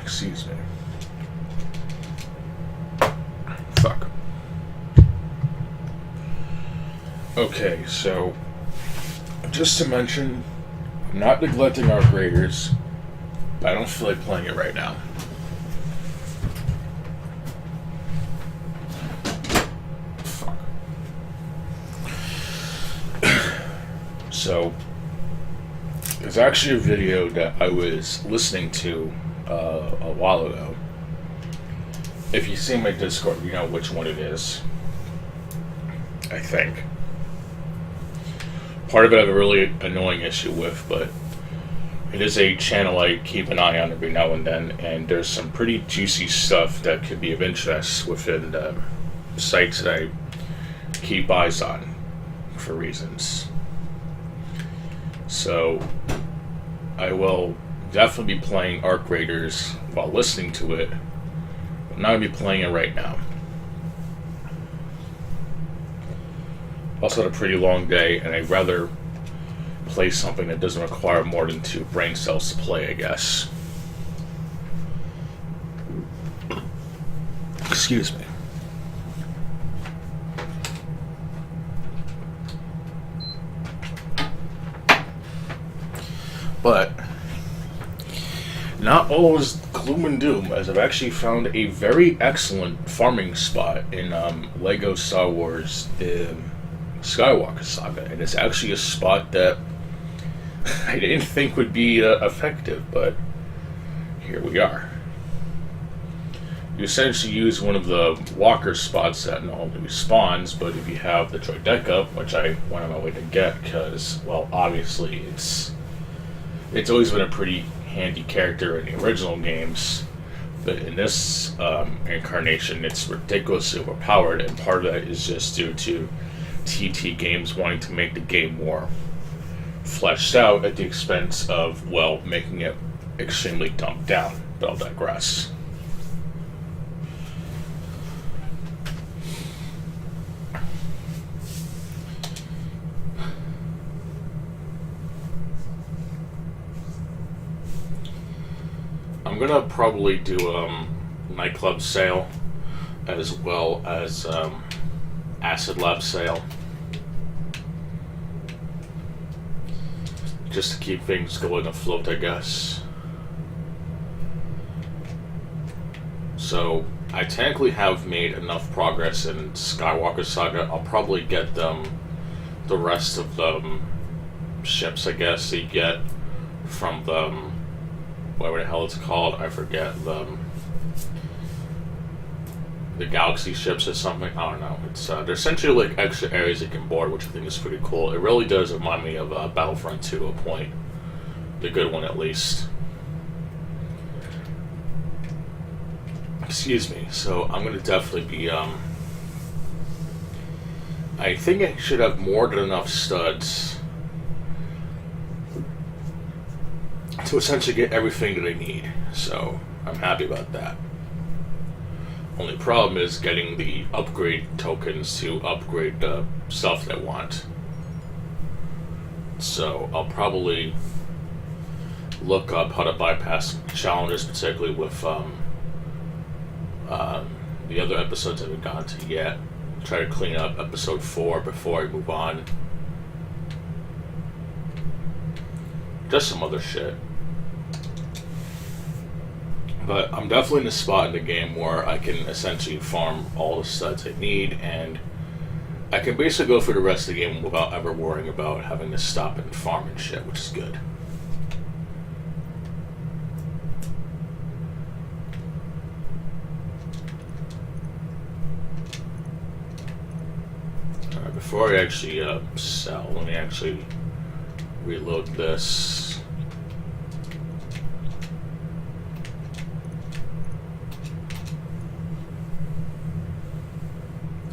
Excuse me. Fuck. Okay, so just to mention, I'm not neglecting our graders, but I don't feel like playing it right now. Fuck. So, there's actually a video that I was listening to a while ago. If you see my Discord, you know which one it is. I think. Part of it I have a really annoying issue with, but it is a channel I keep an eye on every now and then, and there's some pretty juicy stuff that could be of interest within the sites that I keep eyes on for reasons. So, I will definitely be playing Arc Raiders while listening to it. I'm not going to be playing it right now. Also had a pretty long day, and I'd rather play something that doesn't require more than 2 brain cells to play, I guess. Excuse me. But not all is gloom and doom, as I've actually found a very excellent farming spot in Lego Star Wars The Skywalker Saga, and it's actually a spot that I didn't think would be effective, but here we are. You essentially use one of the walker spots that not only spawns, but if you have the Droideka, which I went on my way to get, because, well, obviously it's always been a pretty handy character in the original games, but in this incarnation it's ridiculously overpowered, and part of that is just due to TT Games wanting to make the game more fleshed out at the expense of, well, making it extremely dumbed down, but I'll digress. I'm gonna probably do a nightclub sale as well as Acid Lab sale, just to keep things going afloat, I guess. So I technically have made enough progress in Skywalker Saga. I'll probably get the rest of the ships, I guess, that you get from the whatever the hell it's called, I forget, the galaxy ships or something, I don't know. It's they're essentially like extra areas you can board, which I think is pretty cool. It really does remind me of Battlefront 2 to a point. The good one, at least. Excuse me. So I'm gonna definitely be I think I should have more than enough studs to essentially get everything that I need, so I'm happy about that. Only problem is getting the upgrade tokens to upgrade the stuff that I want. So I'll probably look up how to bypass challenges, particularly with the other episodes I haven't gotten to yet. Try to clean up episode 4 before I move on. Just some other shit. But I'm definitely in a spot in the game where I can essentially farm all the studs I need, and I can basically go through the rest of the game without ever worrying about having to stop and farm and shit, which is good. Alright, before I actually sell, let me actually reload this.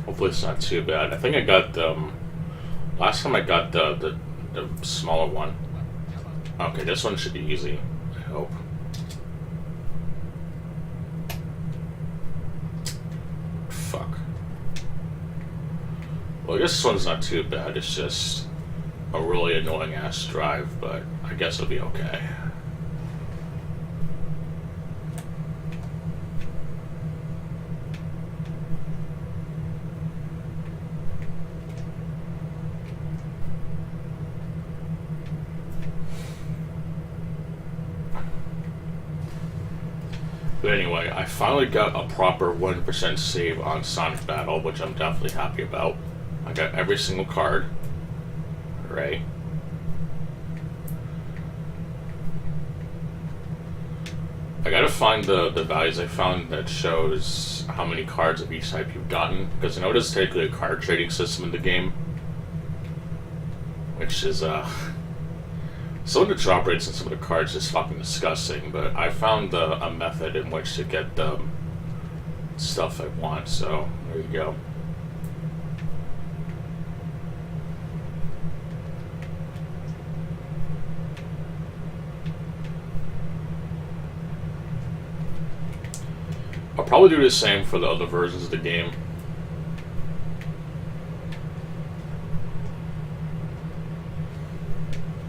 Hopefully it's not too bad. I think I got last time I got the smaller one. Okay, this one should be easy, I hope. Fuck. Well, I guess this one's not too bad. It's just a really annoying ass drive, but I guess it'll be okay. But anyway, I finally got a proper 1% save on Sonic Battle, which I'm definitely happy about. I got every single card. Right? I gotta find the values I found that shows how many cards of each type you've gotten, because I know there's technically a card trading system in the game, which is some of the drop rates and some of the cards is fucking disgusting, but I found a method in which to get the stuff I want, so there you go. I'll probably do the same for the other versions of the game.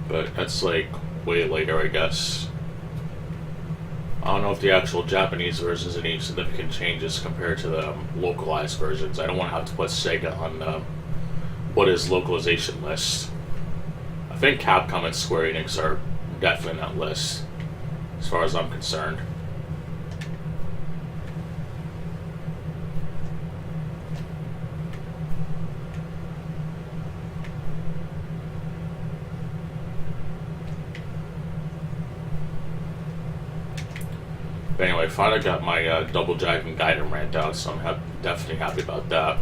But that's like way later, I guess. I don't know if the actual Japanese versions have any significant changes compared to the localized versions. I don't want to have to put Sega on the what is localization list. I think Capcom and Square Enix are definitely in that list, as far as I'm concerned. But anyway, finally got my Double Dragon Gaiden rant out, so I'm definitely happy about that.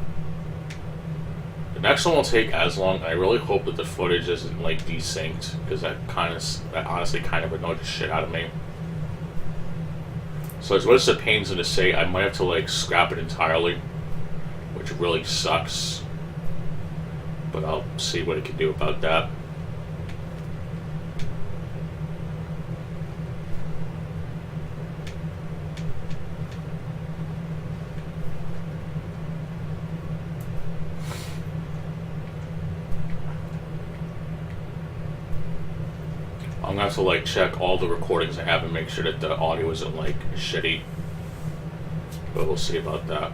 The next one will take as long. I really hope that the footage isn't like desynced, because that honestly kind of annoyed the shit out of me. So as much as it pains me to say, I might have to like scrap it entirely, which really sucks. But I'll see what I can do about that. I'm gonna have to like check all the recordings I have and make sure that the audio isn't like shitty. But we'll see about that.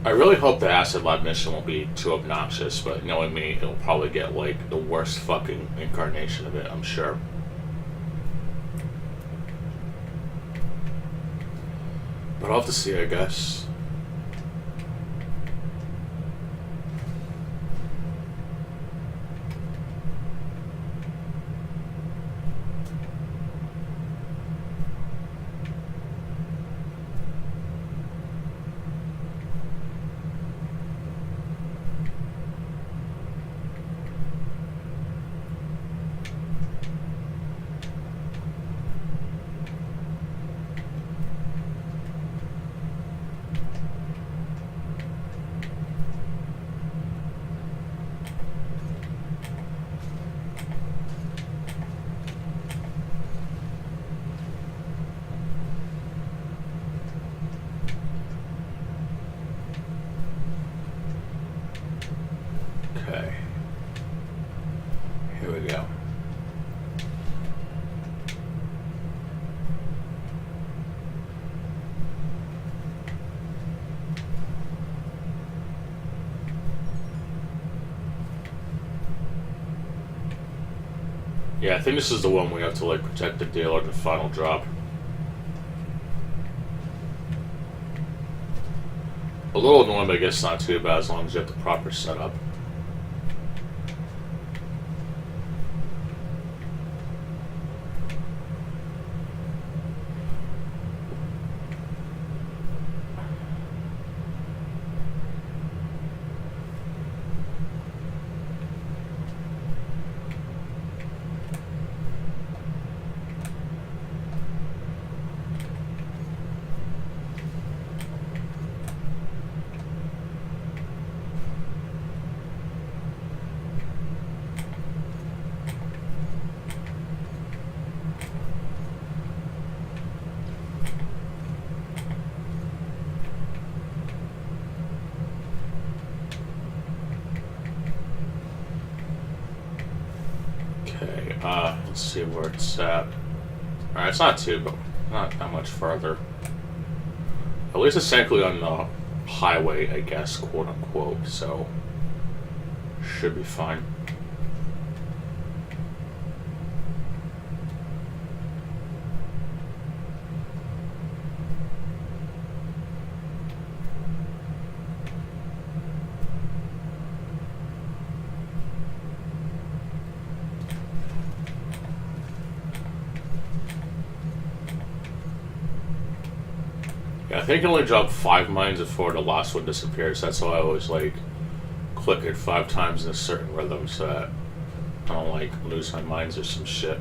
I really hope the Acid Lab mission won't be too obnoxious, but knowing me, it'll probably get like the worst fucking incarnation of it, I'm sure. But I'll have to see, I guess. we go. Yeah, I think this is the one we have to, like, protect the dealer in the final drop. A little annoying, but I guess not too bad as long as you have the proper setup. Let's see where it's at. Alright, it's not too, but not that much further. At least it's technically on the highway, I guess, quote unquote, so should be fine. I think I only drop 5 mines before the last one disappears. That's why I always like click it 5 times in a certain rhythm so that I don't like lose my mines or some shit.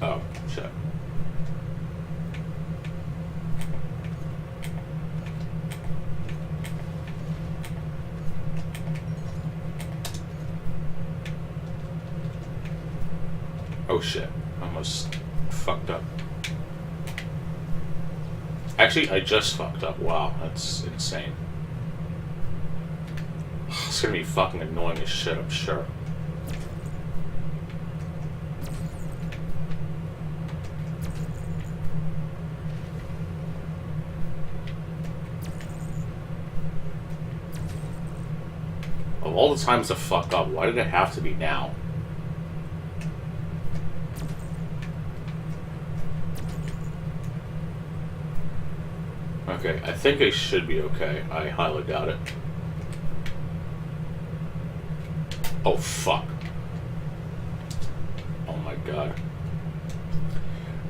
Oh, shit. Oh shit. Almost fucked up. Actually, I just fucked up. Wow, that's insane. It's gonna be fucking annoying as shit, I'm sure. Of all the times to fuck up, why did it have to be now? Okay, I think I should be okay. I highly doubt it. Oh, fuck. Oh my god.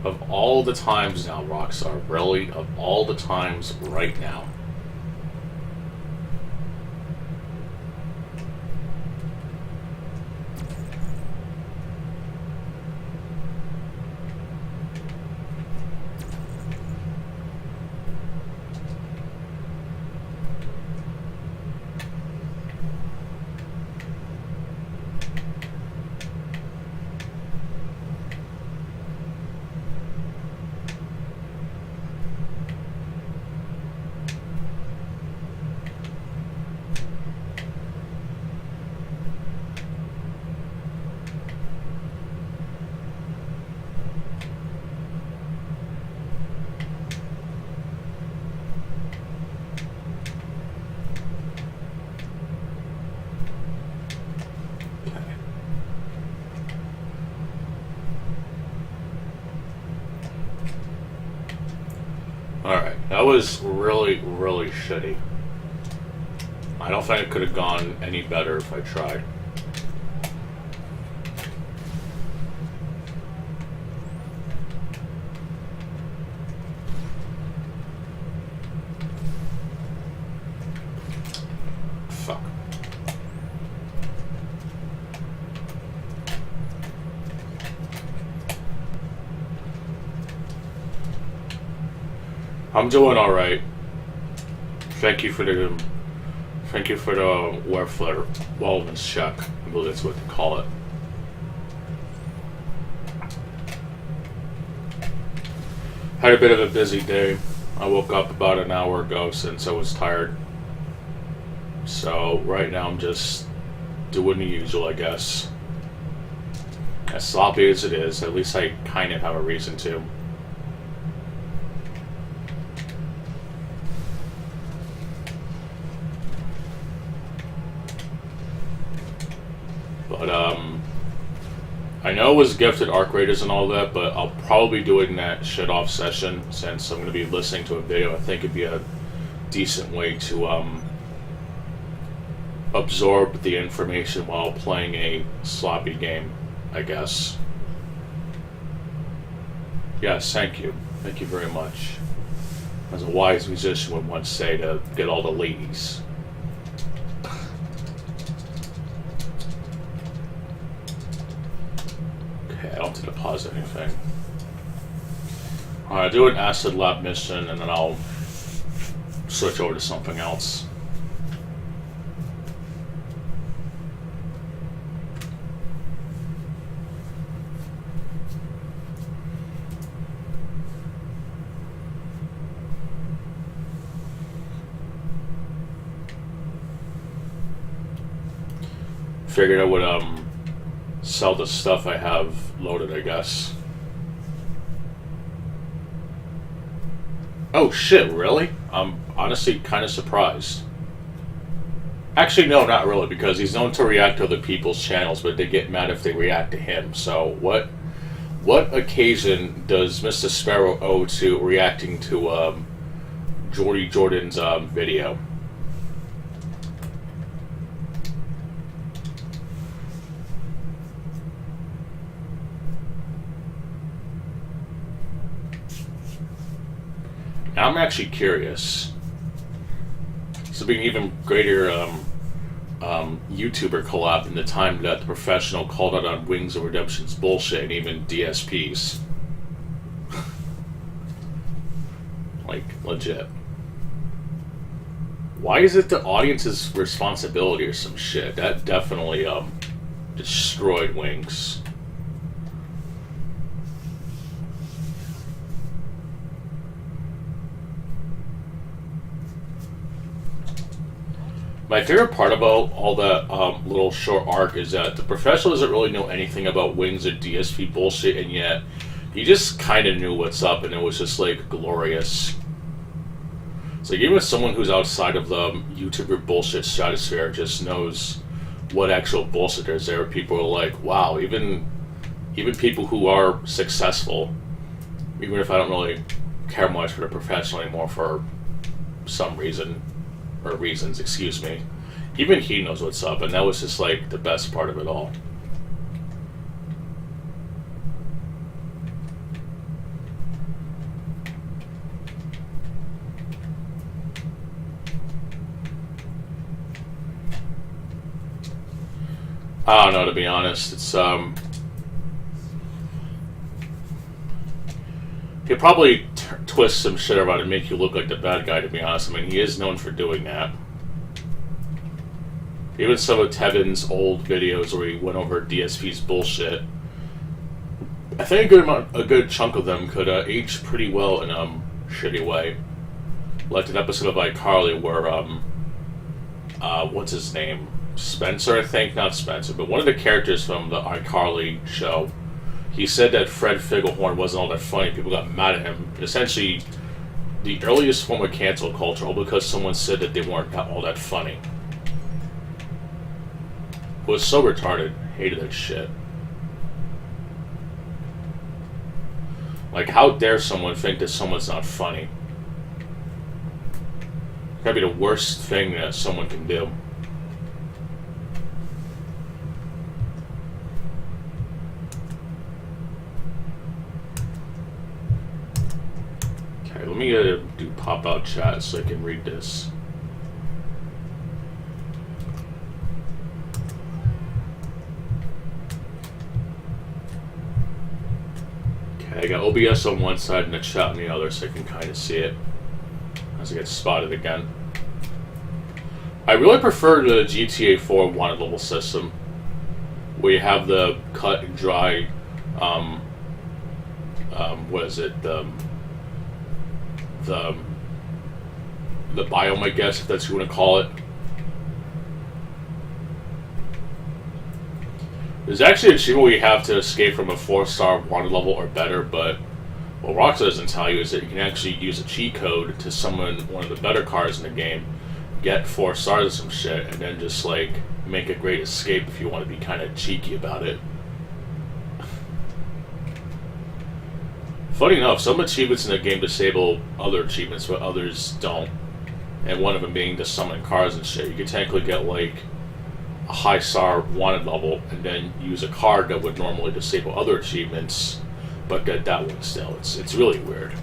Of all the times now, Rockstar, really? Of all the times right now. Alright, that was really, really shitty. I don't think it could have gone any better if I tried. Fuck. I'm doing all right. Thank you for the Werfler wellness check. I believe that's what they call it. Had a bit of a busy day. I woke up about an hour ago since I was tired. So right now I'm just doing the usual, I guess. As sloppy as it is, at least I kind of have a reason to. But, I know it was gifted arc raiders and all that, but I'll probably be doing that shut off session since I'm going to be listening to a video. I think it'd be a decent way to, absorb the information while playing a sloppy game, I guess. Yes, thank you. Thank you very much. As a wise musician would once say, to get all the ladies. Okay, I don't have to deposit anything. Alright, I'll do an acid lab mission and then I'll switch over to something else. Figured I would sell the stuff I have loaded, I guess. Oh shit, really? I'm honestly kind of surprised. Actually, no, not really, because he's known to react to other people's channels, but they get mad if they react to him. So what occasion does Mr. Sparrow owe to reacting to Jordy Jordan's video? I'm actually curious. This will be an even greater YouTuber collab in the time that the professional called out on Wings of Redemption's bullshit and even DSPs. Like, legit. Why is it the audience's responsibility or some shit? That definitely destroyed Wings. My favorite part about all that little short arc is that the professional doesn't really know anything about Wings or DSP bullshit, and yet he just kind of knew what's up, and it was just like glorious. It's like even someone who's outside of the YouTuber bullshit stratosphere just knows what actual bullshit there is. There are people who are like, wow, even people who are successful, even if I don't really care much for the professional anymore for some reason. Or reasons, excuse me. Even he knows what's up, and that was just like the best part of it all. I don't know, to be honest. It's he'll probably twist some shit around and make you look like the bad guy, to be honest. I mean, he is known for doing that. Even some of Tevin's old videos where he went over DSP's bullshit, I think a good chunk of them could age pretty well in a shitty way. Like an episode of iCarly where, what's his name? Spencer, I think? Not Spencer, but one of the characters from the iCarly show, he said that Fred Figglehorn wasn't all that funny. People got mad at him. Essentially, the earliest form of cancel culture, all because someone said that they weren't all that funny. It was so retarded. Hated that shit. Like, how dare someone think that someone's not funny? That'd be the worst thing that someone can do. Let me do pop-out chat so I can read this. Okay, I got OBS on one side and the chat on the other so I can kind of see it. as I get spotted again. I really prefer the GTA 4 wanted level system, where you have the cut and dry, what is it, the biome, I guess, if that's what you want to call it. There's actually an achievement where you have to escape from a 4-star wanted level or better, but what Rockstar doesn't tell you is that you can actually use a cheat code to summon one of the better cars in the game, get 4 stars or some shit, and then just, like, make a great escape if you want to be kind of cheeky about it. Funny enough, some achievements in the game disable other achievements, but others don't. And one of them being to summon cars and shit. You can technically get, like, a high star wanted level, and then use a card that would normally disable other achievements, but get that one still. It's really weird.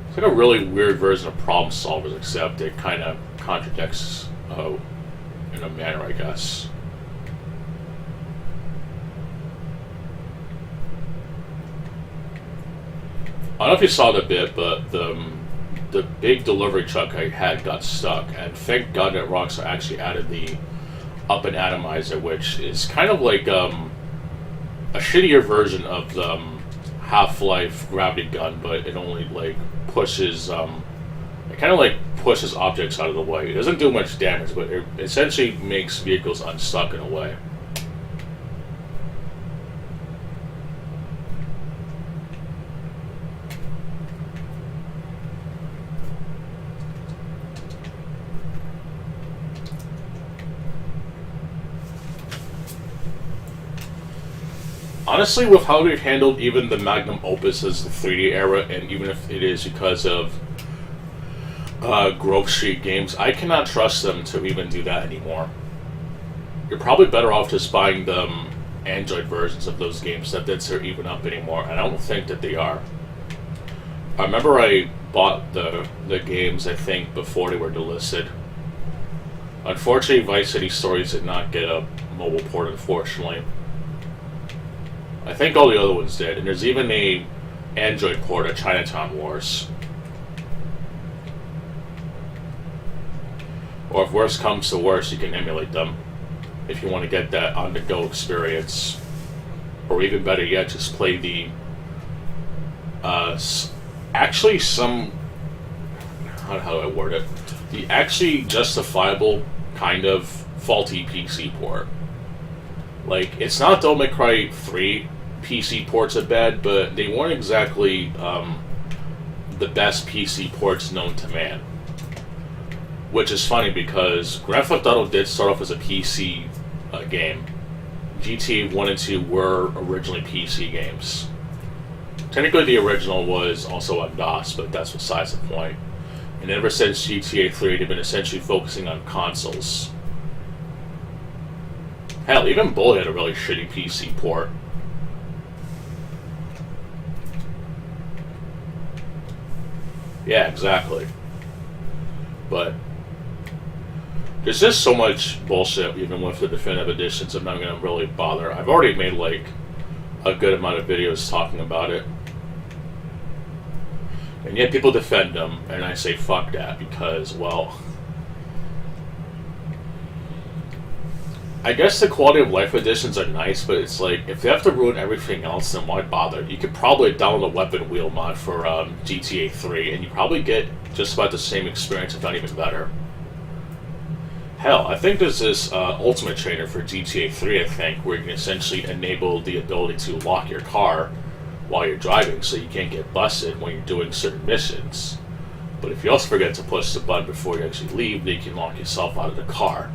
It's like a really weird version of Problem Solvers, except it kind of contradicts in a manner, I guess. I don't know if you saw the bit, but the big delivery truck I had got stuck, and thank God that Rockstar actually added the up and atomizer, which is kind of like a shittier version of the Half-Life gravity gun, but it only like pushes it kind of like pushes objects out of the way. It doesn't do much damage, but it essentially makes vehicles unstuck in a way. Honestly, with how they've handled even the magnum opus as the 3D era, and even if it is because of Grove Street Games, I cannot trust them to even do that anymore. You're probably better off just buying the Android versions of those games that they're even up anymore, and I don't think that they are. I remember I bought the games, I think, before they were delisted. Unfortunately, Vice City Stories did not get a mobile port, unfortunately. I think all the other ones did, and there's even a Android port of Chinatown Wars. Or if worse comes to worse, you can emulate them if you want to get that on-the-go experience. Or even better yet, just play the actually some, how do I word it? The actually justifiable kind of faulty PC port. Like, it's not Devil May Cry 3 PC ports are bad, but they weren't exactly the best PC ports known to man. Which is funny because Grand Theft Auto did start off as a PC game. GTA 1 and 2 were originally PC games. Technically the original was also on DOS, but that's besides the point. And ever since GTA 3, they've been essentially focusing on consoles. Hell, even Bully had a really shitty PC port. Yeah, exactly. But there's just so much bullshit, even with the definitive editions, I'm not going to really bother. I've already made, like, a good amount of videos talking about it. And yet people defend them, and I say fuck that, because, well, I guess the quality of life editions are nice, but it's like, if they have to ruin everything else, then why bother? You could probably download a weapon wheel mod for GTA 3, and you probably get just about the same experience, if not even better. Hell, I think there's this Ultimate Trainer for GTA 3, I think, where you can essentially enable the ability to lock your car while you're driving, so you can't get busted when you're doing certain missions. But if you also forget to push the button before you actually leave, then you can lock yourself out of the car.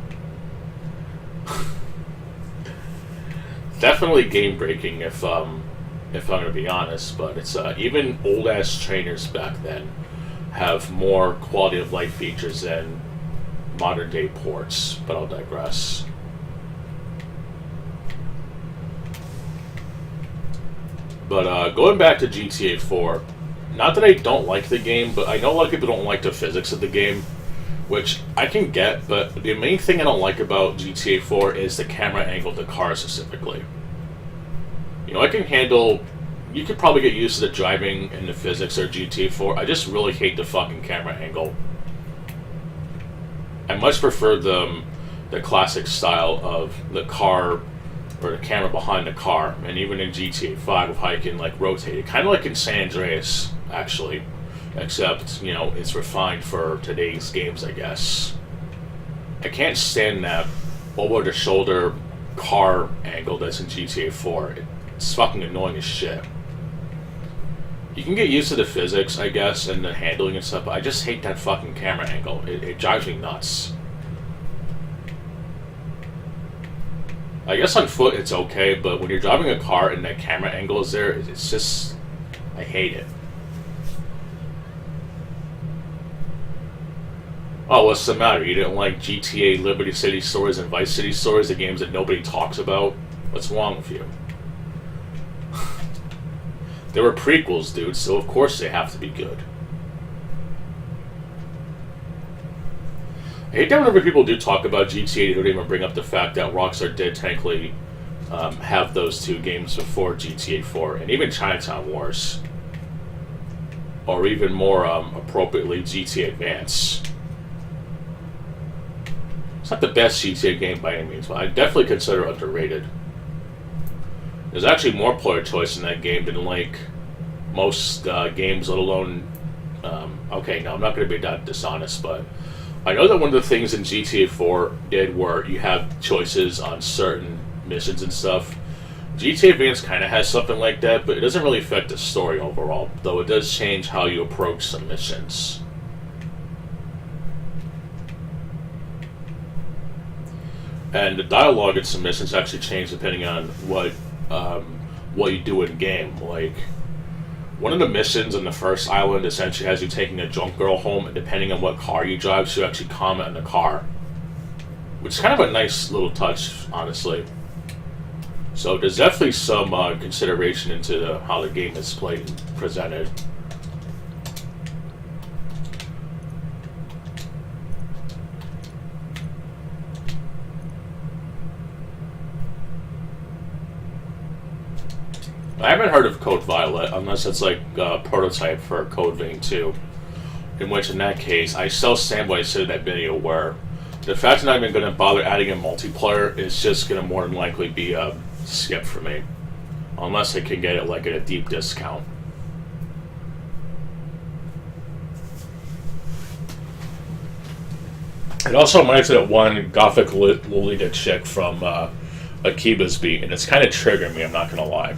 Definitely game breaking if I'm gonna be honest, but it's even old ass trainers back then have more quality of life features than modern day ports, but I'll digress. But going back to GTA 4, not that I don't like the game, but I know a lot of people don't like the physics of the game, which I can get, but the main thing I don't like about GTA 4 is the camera angle of the car specifically. You know, I can handle you could probably get used to the driving and the physics of GTA 4. I just really hate the fucking camera angle. I much prefer the classic style of the car or the camera behind the car, and even in GTA 5 with how you can like rotate it, kind of like in San Andreas actually, except you know it's refined for today's games, I guess. I can't stand that over the shoulder car angle that's in GTA 4. It's fucking annoying as shit. You can get used to the physics, I guess, and the handling and stuff, but I just hate that fucking camera angle. It drives me nuts. I guess on foot it's okay, but when you're driving a car and that camera angle is there, it's just... I hate it. Oh, what's the matter? You didn't like GTA Liberty City Stories and Vice City Stories, the games that nobody talks about? What's wrong with you? They were prequels, dude, so of course they have to be good. I hate that whenever people do talk about GTA, they don't even bring up the fact that Rockstar did technically have those two games before GTA 4, and even Chinatown Wars. Or even more appropriately, GTA Advance. It's not the best GTA game by any means, but I definitely consider it underrated. There's actually more player choice in that game than like most games, let alone... okay, no, I'm not going to be that dishonest, but I know that one of the things in GTA 4 did where you have choices on certain missions and stuff. GTA Advance kind of has something like that, but it doesn't really affect the story overall, though it does change how you approach some missions. And the dialogue in some missions actually change depending on what you do in game. Like, one of the missions in the first island essentially has you taking a drunk girl home, and depending on what car you drive, she'll actually comment on the car. Which is kind of a nice little touch, honestly. So there's definitely some consideration into how the game is played and presented. I haven't heard of Code Violet, unless it's like a prototype for Code Vein 2. In which, in that case, I still stand what I said in that video, where the fact that I'm not even going to bother adding a multiplayer is just going to more than likely be a skip for me. Unless I can get it like at a deep discount. It also reminds me of that one gothic Lolita chick from Akiba's Beat, and it's kind of triggering me, I'm not going to lie.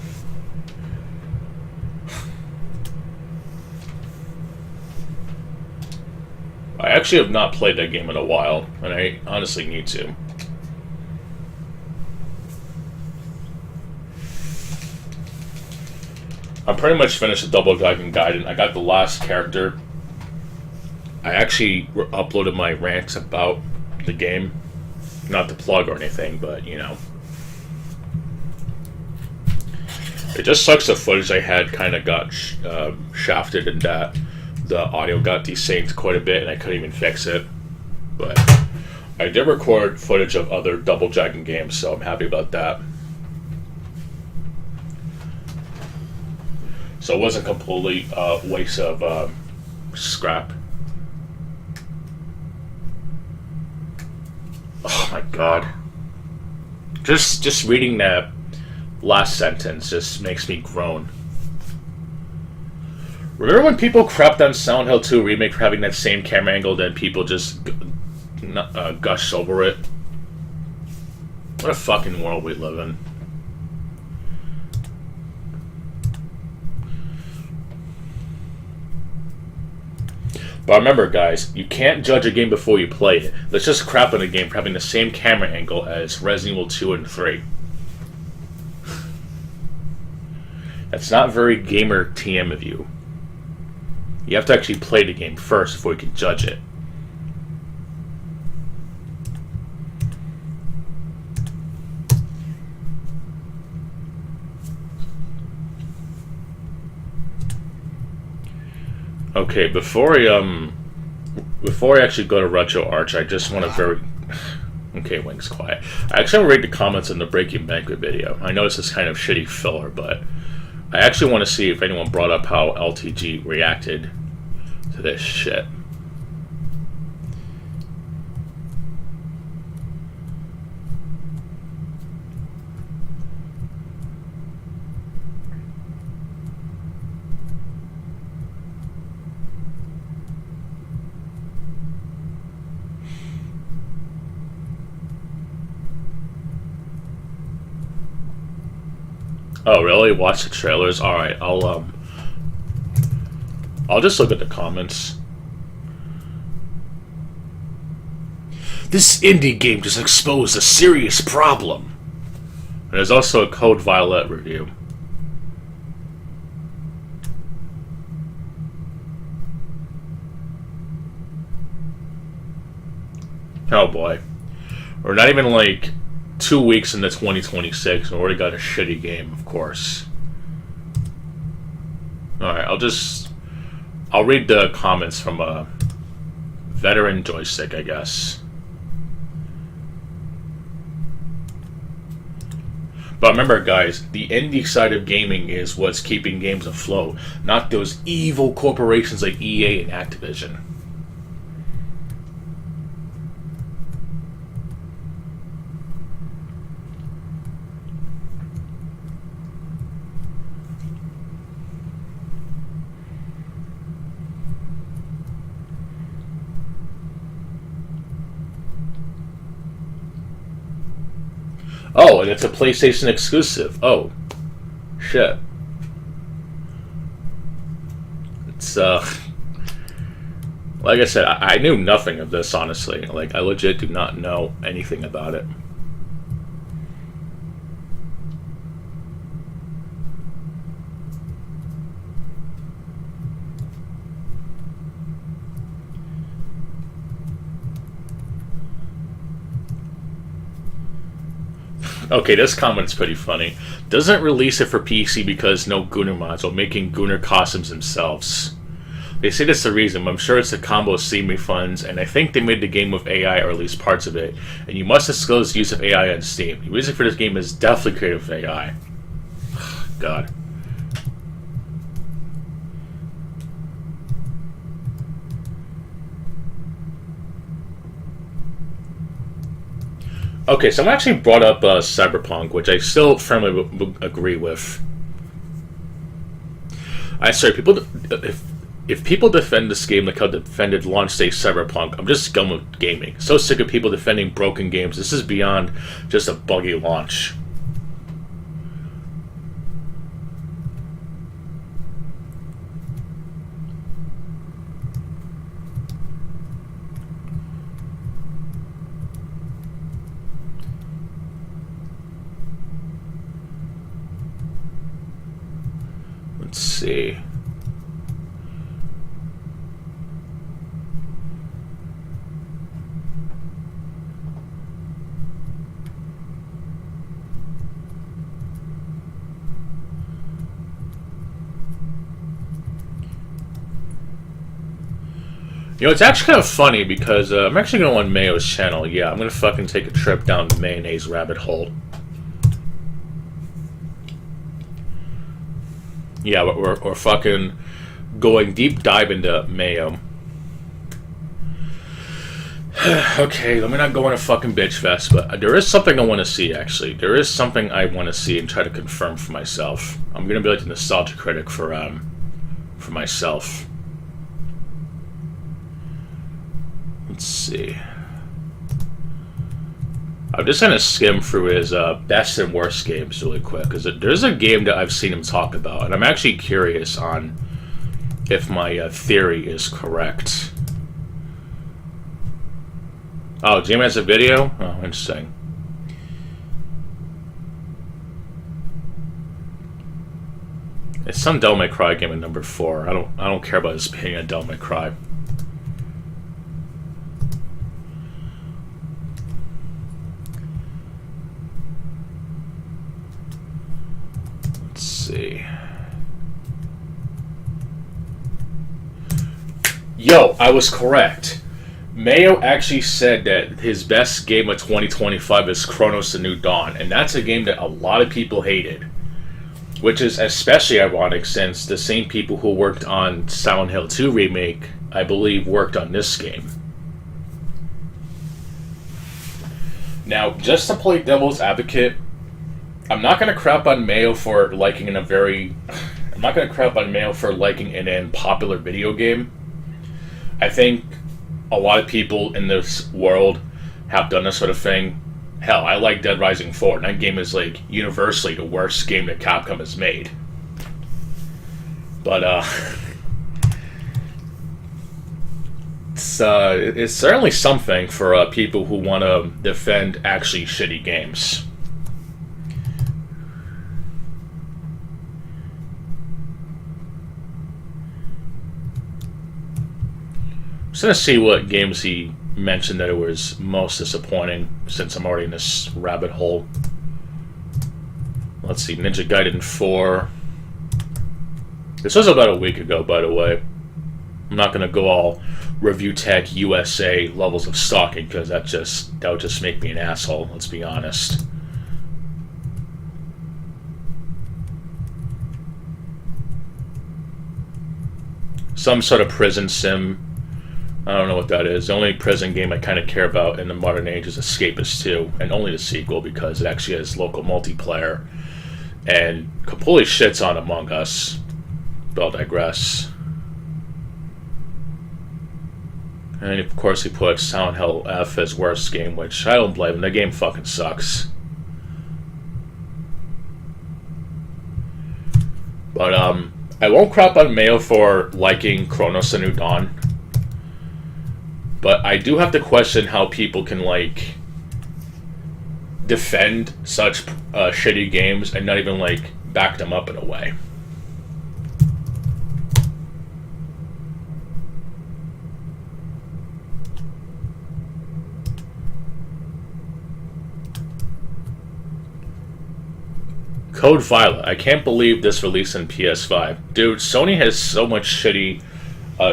I actually have not played that game in a while, and I honestly need to. I'm pretty much finished the Double Dragon Gaiden. I got the last character. I actually uploaded my rants about the game. Not to plug or anything, but, you know. It just sucks the footage I had kind of got shafted in that the audio got desynced quite a bit and I couldn't even fix it. But I did record footage of other Double Dragon games, so I'm happy about that. So it wasn't completely a waste of scrap. Oh my god. Just reading that last sentence just makes me groan. Remember when people crapped on Silent Hill 2 Remake for having that same camera angle, then people just gushed over it? What a fucking world we live in. But remember, guys, you can't judge a game before you play it. Let's just crap on a game for having the same camera angle as Resident Evil 2 and 3. That's not very gamer TM of you. You have to actually play the game first before you can judge it. Okay, before I actually go to Retro Arch, I just want to Okay, Wing's quiet. I actually want to read the comments in the Breaking Banquet video. I know this is kind of shitty filler, but I actually want to see if anyone brought up how LTG reacted to this shit. Oh really? Watch the trailers? Alright, I'll just look at the comments. This indie game just exposed a serious problem. And there's also a Code Violet review. Oh boy. We're not even like 2 weeks into 2026 and we already got a shitty game, of course. Alright, I'll read the comments from a veteran joystick, I guess. But remember guys, the indie side of gaming is what's keeping games afloat, not those evil corporations like EA and Activision. Oh, and it's a PlayStation exclusive. Oh, shit. It's, like I said, I knew nothing of this, honestly. Like, I legit do not know anything about it. Okay, this comment's pretty funny. Doesn't release it for PC because no Gunner mods, or making Gunner costumes themselves. They say that's the reason, but I'm sure it's the combo Steam refunds, and I think they made the game with AI, or at least parts of it, and you must disclose use of AI on Steam. The reason for this game is definitely created with AI. God. Okay, someone actually brought up Cyberpunk, which I still firmly agree with. I say, if people defend this game like how defended launch day Cyberpunk, I'm just scum with gaming. So sick of people defending broken games. This is beyond just a buggy launch. Let's see. You know, it's actually kind of funny because I'm actually going to go on Mayo's channel. Yeah, I'm going to fucking take a trip down the mayonnaise rabbit hole. Yeah, we're fucking going deep dive into Mayo. Okay, let me not go on a fucking bitch fest, but there is something I want to see, actually. There is something I want to see and try to confirm for myself. I'm going to be like the nostalgia critic for myself. Let's see. I'm just going to skim through his best and worst games really quick, because there's a game that I've seen him talk about, and I'm actually curious on if my theory is correct. Oh, Jim has a video? Oh, interesting. It's some Devil May Cry game at number 4. I don't care about this being a Devil May Cry. See. Yo, I was correct. Mayo actually said that his best game of 2025 is Chronos: The New Dawn, and that's a game that a lot of people hated. Which is especially ironic since the same people who worked on Silent Hill 2 Remake, I believe, worked on this game. Now, just to play devil's advocate, I'm not going to crap on Mayo for liking in a very... I'm not going to crap on Mayo for liking in a popular video game. I think a lot of people in this world have done this sort of thing. Hell, I like Dead Rising 4, and that game is, like, universally the worst game that Capcom has made. But, it's certainly something for people who want to defend actually shitty games. I'm just gonna see what games he mentioned that it was most disappointing, since I'm already in this rabbit hole. Let's see, Ninja Gaiden 4. This was about a week ago, by the way. I'm not gonna go all Review Tech USA levels of stalking, because that would just make me an asshole, let's be honest. Some sort of prison sim. I don't know what that is. The only prison game I kind of care about in the modern age is Escapist 2, and only the sequel because it actually has local multiplayer and completely shits on Among Us. But I'll digress. And of course he put Silent Hill F as worst game, which I don't blame him. The game fucking sucks. But I won't crap on Mayo for liking Chronos: The New Dawn. But I do have to question how people can, like, defend such shitty games and not even, like, back them up in a way. Code Violet. I can't believe this released in PS5. Dude, Sony has so much shitty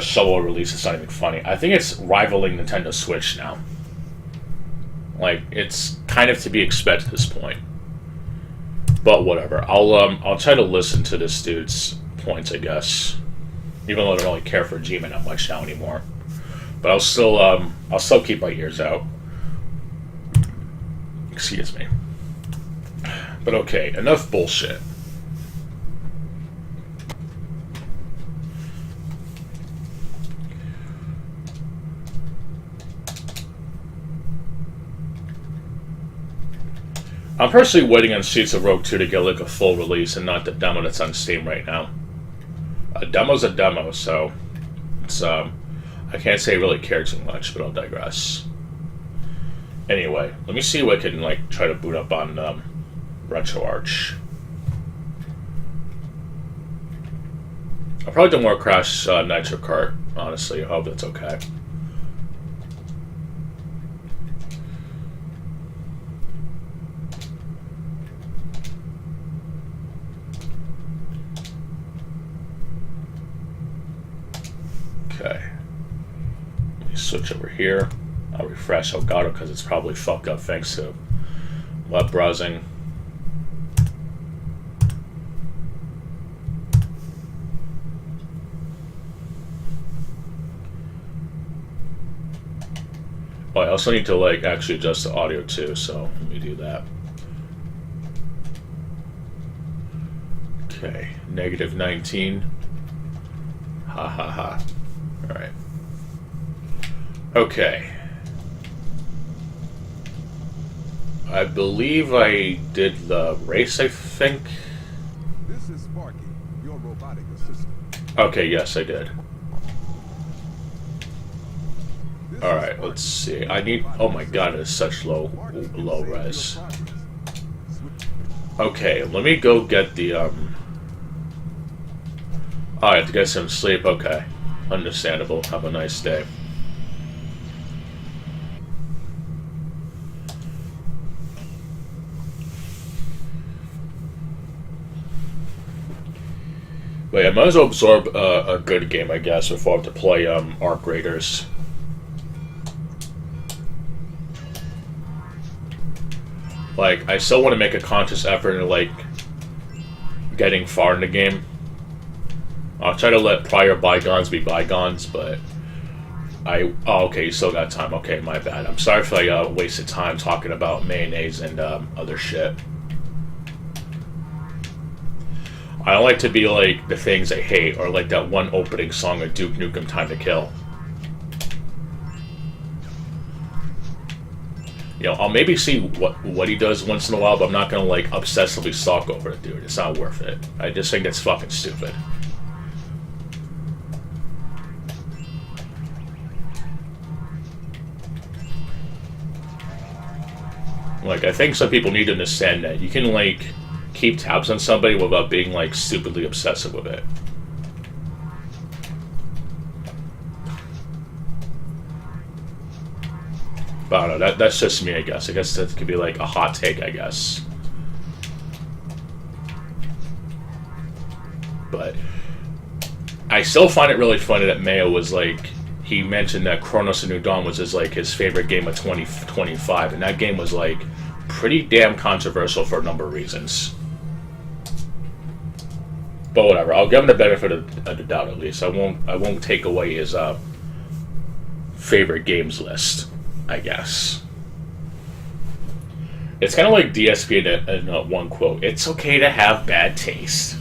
solo release, it's not even funny. I think it's rivaling Nintendo Switch now. Like, it's kind of to be expected at this point. But whatever. I'll try to listen to this dude's points, I guess. Even though I don't really care for G-Man that much now anymore. But I'll still keep my ears out. Excuse me. But okay, enough bullshit. I'm personally waiting on Streets of Rogue 2 to get like a full release and not the demo that's on Steam right now. A demo's a demo, so it's I can't say I really care too much, but I'll digress. Anyway, let me see what I can like try to boot up on RetroArch. I'll probably do more Crash Nitro Kart, honestly. I hope that's okay. Okay. Let me switch over here. I'll refresh Elgato because it's probably fucked up thanks to web browsing. Oh, I also need to like actually adjust the audio too, so let me do that. Okay, -19. Ha ha ha. Alright. Okay. I believe I did the race, I think. This is Sparky, your robotic assistant. Okay, yes, I did. Alright, let's see. I need... Oh my god, it's such low res. Okay, let me go get the, Oh, I have to get some sleep. Okay. Understandable. Have a nice day. But yeah, I might as well absorb a good game, I guess, before I have to play Arc Raiders. Like, I still want to make a conscious effort to, like, getting far in the game. I'll try to let prior bygones be bygones, but oh, okay, you still got time. Okay, my bad. I'm sorry if I wasted time talking about mayonnaise and other shit. I don't like to be like the things I hate, or like that one opening song of Duke Nukem Time to Kill. You know, I'll maybe see what he does once in a while, but I'm not gonna like obsessively stalk over it, dude. It's not worth it. I just think it's fucking stupid. Like, I think some people need to understand that you can like keep tabs on somebody without being like stupidly obsessive with it. But I don't know, that's just me, I guess. I guess that could be like a hot take, I guess. But I still find it really funny that Mayo was like, he mentioned that Chronos: A New Dawn was his favorite game of 2025, and that game was like pretty damn controversial for a number of reasons. But whatever, I'll give him the benefit of the doubt at least. I won't take away his favorite games list, I guess. It's kind of like DSP in one quote. It's okay to have bad taste.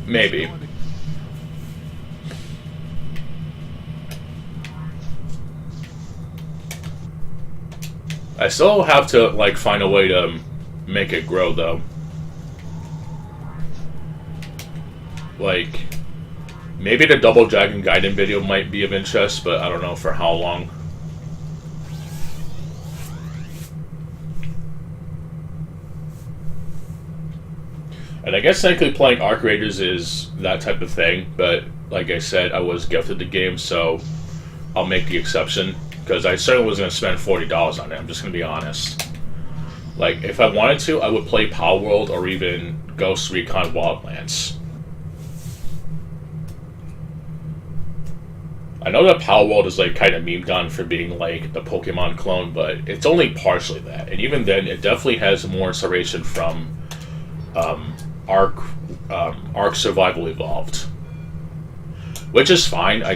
Maybe. I still have to like find a way to make it grow though. Like, maybe the Double Dragon Gaiden video might be of interest, but I don't know for how long. And I guess technically playing Arc Raiders is that type of thing, but like I said, I was gifted the game, so I'll make the exception, because I certainly was going to spend $40 on it, I'm just going to be honest. Like, if I wanted to, I would play Power World or even Ghost Recon Wildlands. I know that Power World is like kind of memed on for being like the Pokemon clone, but it's only partially that. And even then, it definitely has more inspiration from Arc Survival Evolved, which is fine. I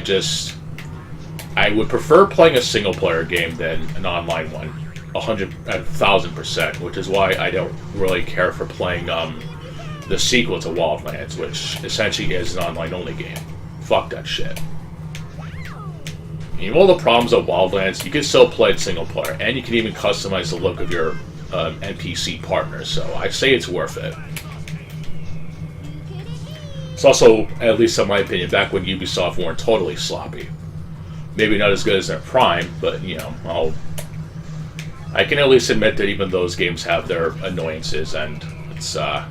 would prefer playing a single player game than an online one, 1,000%. Which is why I don't really care for playing the sequel to Wildlands, which essentially is an online only game. Fuck that shit. Even all the problems of Wildlands, you can still play it single player, and you can even customize the look of your NPC partner, so I say it's worth it. It's also, at least in my opinion, back when Ubisoft weren't totally sloppy. Maybe not as good as their prime, but, you know, I can at least admit that even those games have their annoyances, and it's, I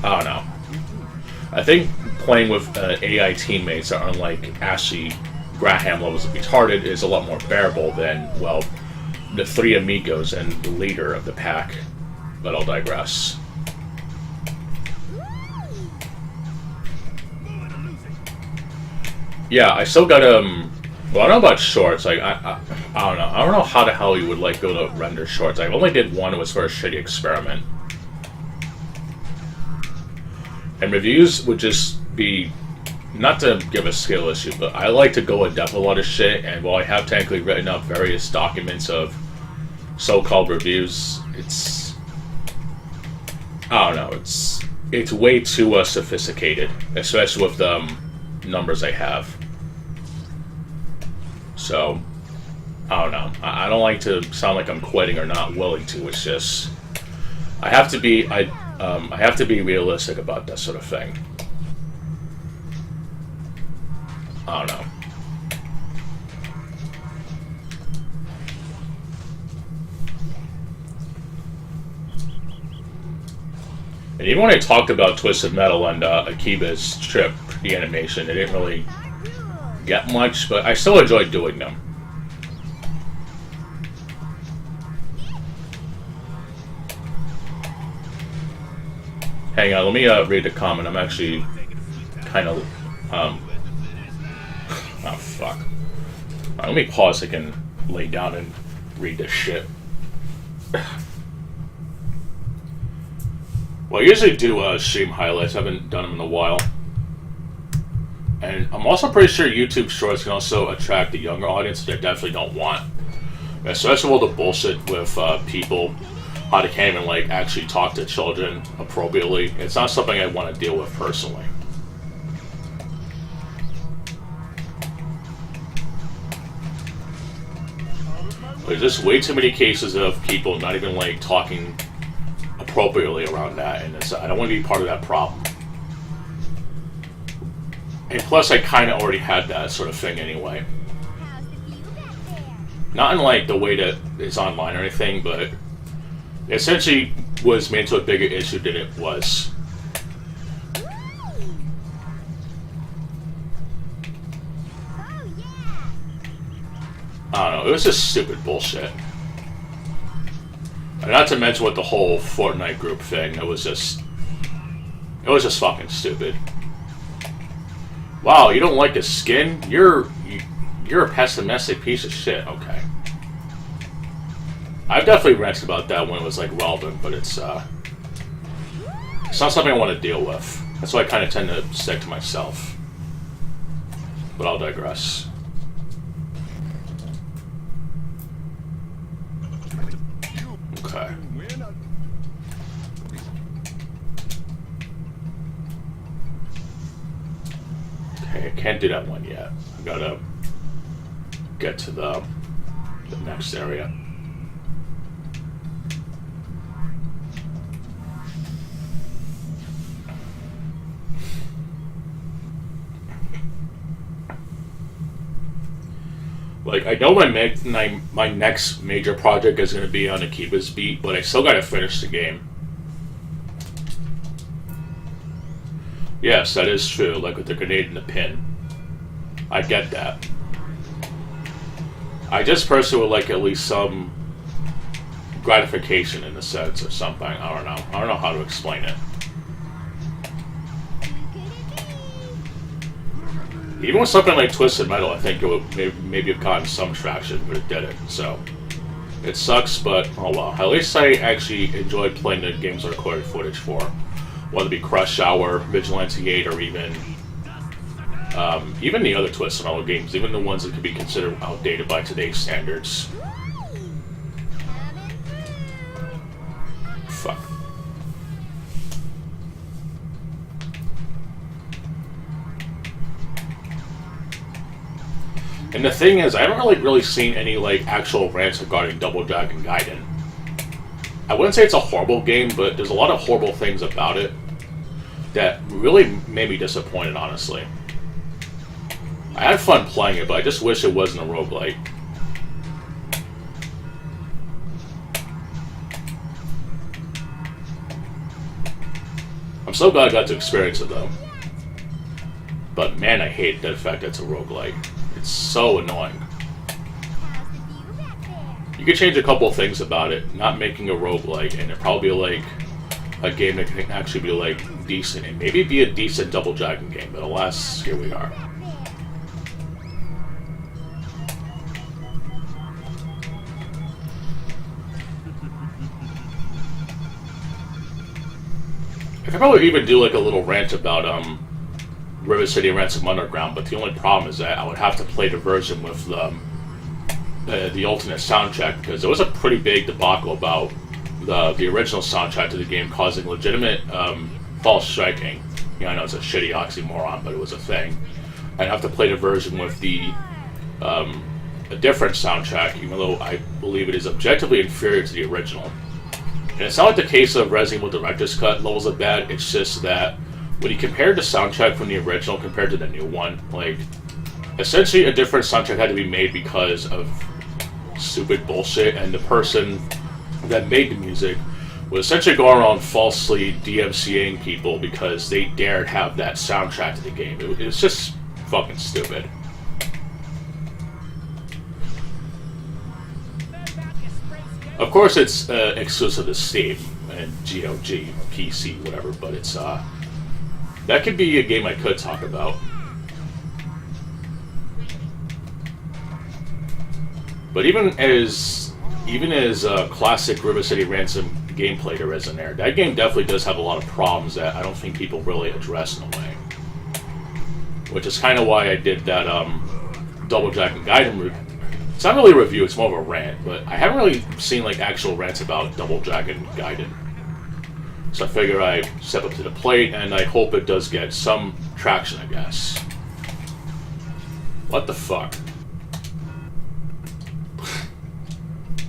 don't know. I think playing with AI teammates that aren't like Ashley Graham levels of retarded is a lot more bearable than, well, the three amigos and the leader of the pack. But I'll digress. Yeah, I still got well, I don't know about shorts. Like I don't know. I don't know how the hell you would like go to render shorts. I only did one. It was for a shitty experiment. And reviews would just be, not to give a skill issue, but I like to go in depth a lot of shit, and while I have technically written up various documents of so-called reviews, it's, I don't know, it's way too sophisticated, especially with the numbers I have. So, I don't know. I don't like to sound like I'm quitting or not willing to. It's just, I have to be realistic about that sort of thing. I don't know. And even when I talked about Twisted Metal and Akiba's trip, the animation, it didn't really get much, but I still enjoyed doing them. Hang on, let me read the comment. I'm actually kind of, oh fuck. Let me pause so I can lay down and read this shit. Well, I usually do stream highlights. I haven't done them in a while. And I'm also pretty sure YouTube Shorts can also attract the younger audience that I definitely don't want. Especially all the bullshit with people, how they can't even like actually talk to children appropriately. It's not something I want to deal with personally. There's just way too many cases of people not even like talking appropriately around that, and I don't want to be part of that problem. And plus, I kind of already had that sort of thing anyway. Not in like the way that it's online or anything, but it essentially was made to a bigger issue than it was. I don't know, it was just stupid bullshit. And not to mention with the whole Fortnite group thing, it was just fucking stupid. Wow, you don't like the skin? You're a pessimistic piece of shit. Okay. I've definitely ranted about that when it was like relevant, but it's not something I want to deal with. That's why I kind of tend to stick to myself. But I'll digress. Okay. Okay, I can't do that one yet. I gotta get to the next area. Like, I know my next major project is going to be on Akiba's beat, but I still got to finish the game. Yes, that is true, like with the grenade and the pin. I get that. I just personally would like at least some gratification in a sense or something. I don't know. I don't know how to explain it. Even with something like Twisted Metal, I think it would maybe have gotten some traction, but it didn't. So it sucks, but oh well. At least I actually enjoyed playing the games I recorded footage for, whether it be Crush Hour, Vigilante 8, or even the other Twisted Metal games, even the ones that could be considered outdated by today's standards. Fuck. And the thing is, I haven't really seen any like actual rants regarding Double Dragon Gaiden. I wouldn't say it's a horrible game, but there's a lot of horrible things about it that really made me disappointed, honestly. I had fun playing it, but I just wish it wasn't a roguelike. I'm so glad I got to experience it, though. But man, I hate the fact that it's a roguelike. It's so annoying. You could change a couple things about it, not making a roguelike, and it'd probably be like a game that can actually be like decent, and maybe be a decent Double Dragon game, but alas, here we are. I could probably even do like a little rant about River City Ransom Underground, but the only problem is that I would have to play the version with the alternate soundtrack, because there was a pretty big debacle about the original soundtrack to the game causing legitimate false striking. You know, I know it's a shitty oxymoron, but it was a thing. I'd have to play the version with a different soundtrack, even though I believe it is objectively inferior to the original. And it's not like the case of Resident Evil Director's Cut levels of bad, it's just that when you compare the soundtrack from the original compared to the new one, like, essentially a different soundtrack had to be made because of stupid bullshit, and the person that made the music was essentially going around falsely DMCAing people because they dared have that soundtrack to the game. It was just fucking stupid. Of course, it's exclusive to Steam and GOG, PC, whatever, but it's that could be a game I could talk about. But even as even as classic River City Ransom gameplay there is in there, that game definitely does have a lot of problems that I don't think people really address in a way. Which is kind of why I did that Double Dragon Gaiden review. It's not really a review, it's more of a rant, but I haven't really seen like actual rants about Double Dragon Gaiden. So I figure I step up to the plate, and I hope it does get some traction, I guess. What the fuck?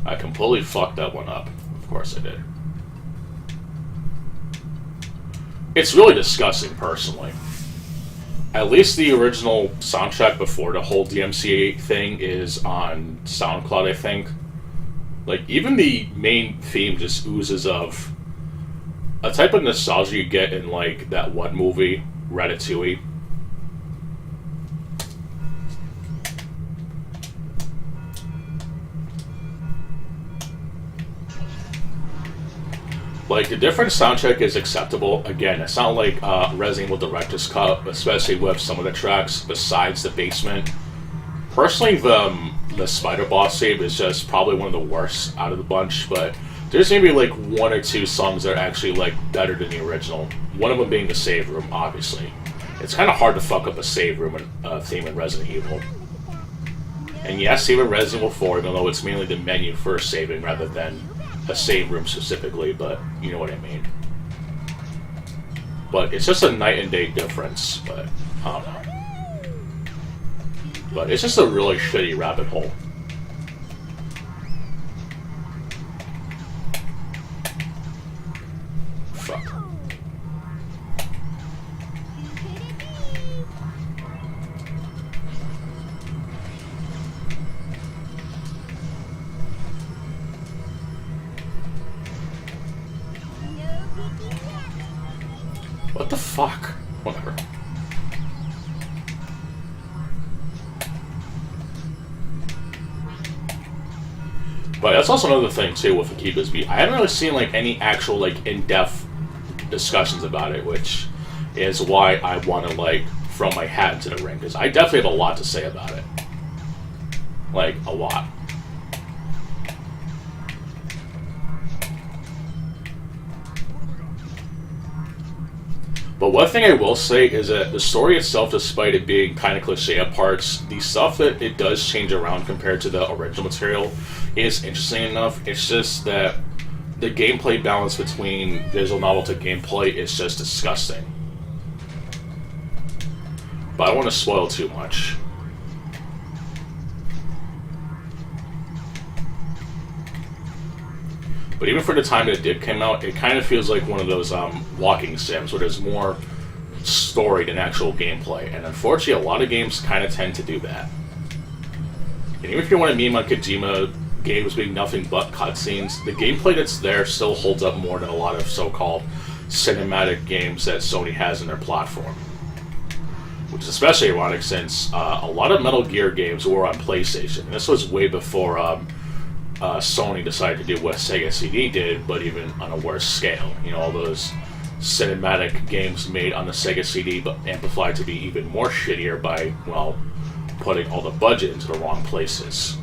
I completely fucked that one up. Of course I did. It's really disgusting, personally. At least the original soundtrack before the whole DMCA thing is on SoundCloud, I think. Like, even the main theme just oozes of a type of nostalgia you get in, like, that one movie, Ratatouille. Like, the different soundtrack is acceptable. Again, it's not like Resident Evil Director's Cut, especially with some of the tracks besides the basement. Personally, the Spider Boss theme is just probably one of the worst out of the bunch, but there's maybe like one or two songs that are actually like better than the original. One of them being the save room, obviously. It's kind of hard to fuck up a save room theme in Resident Evil. And yes, even Resident Evil 4, even though it's mainly the menu for saving rather than a save room specifically, but you know what I mean. But it's just a night and day difference, but I don't know. But it's just a really shitty rabbit hole. Fuck. What the fuck? Whatever. But that's also another thing too with Akiba's Beat. I haven't really seen like any actual like in-depth discussions about it, which is why I want to like throw my hat into the ring, because I definitely have a lot to say about it. Like, a lot. But one thing I will say is that the story itself, despite it being kind of cliche at parts, the stuff that it does change around compared to the original material is interesting enough. It's just that the gameplay balance between visual novel to gameplay is just disgusting. But I don't want to spoil too much. But even for the time that it did come out, it kind of feels like one of those walking sims where there's more story than actual gameplay. And unfortunately, a lot of games kind of tend to do that. And even if you want to meme on Kojima games being nothing but cutscenes, the gameplay that's there still holds up more than a lot of so-called cinematic games that Sony has in their platform. Which is especially ironic since a lot of Metal Gear games were on PlayStation. And this was way before Sony decided to do what Sega CD did, but even on a worse scale. You know, all those cinematic games made on the Sega CD, but amplified to be even more shittier by, well, putting all the budget into the wrong places.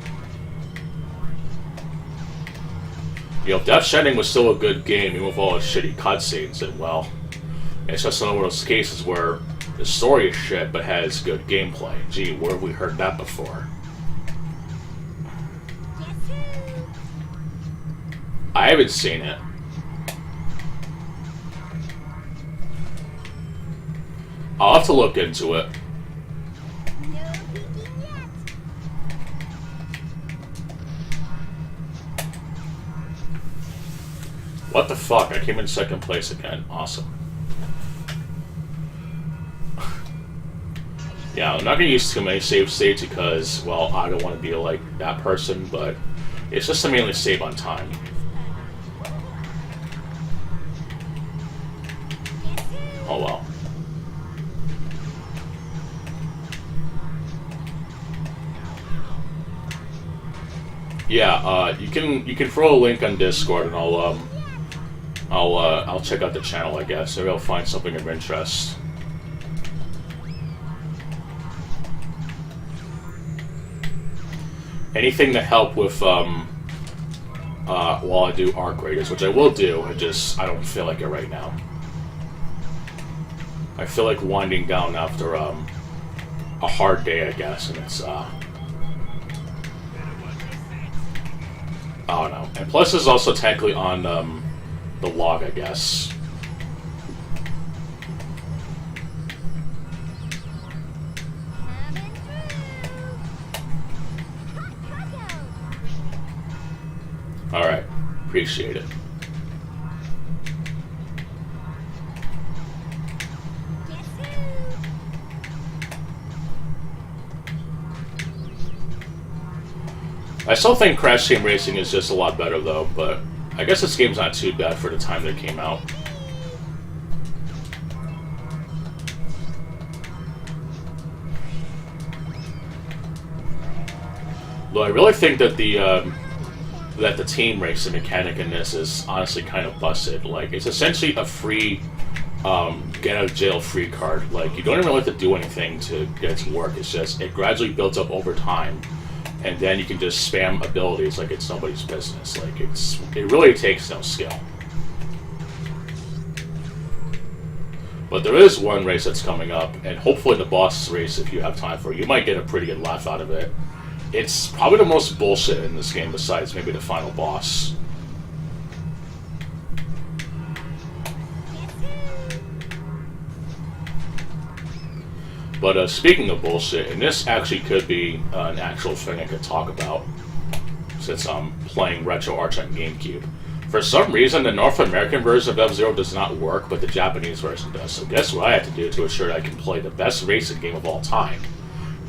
You know, Death Stranding was still a good game, even with all its shitty cutscenes, and, well, it's just one of those cases where the story is shit, but has good gameplay. Gee, where have we heard that before? I haven't seen it. I'll have to look into it. What the fuck? I came in second place again. Awesome. Yeah, I'm not gonna use too many save states because, well, I don't want to be like that person, but it's just to mainly save on time. Oh well. Yeah, you can throw a link on Discord, and I'll check out the channel, I guess. Maybe I'll find something of interest. Anything to help with while I do arc raiders, which I will do. I don't feel like it right now. I feel like winding down after a hard day, I guess, and it's I don't know. And plus, it's also technically on the log, I guess. Alright, appreciate it. I still think Crash Team Racing is just a lot better though, but I guess this game's not too bad for the time that it came out. Though I really think that the team racing mechanic in this is honestly kind of busted. Like, it's essentially a free get out of jail free card. Like, you don't even have to do anything to get it to work. It's just, it gradually builds up over time, and then you can just spam abilities like it's nobody's business. Like, it really takes no skill. But there is one race that's coming up, and hopefully the boss race, if you have time for it, you might get a pretty good laugh out of it. It's probably the most bullshit in this game besides maybe the final boss. But speaking of bullshit, and this actually could be an actual thing I could talk about, since I'm playing Retro Arch on GameCube. For some reason, the North American version of F-Zero does not work, but the Japanese version does. So guess what I have to do to ensure that I can play the best racing game of all time?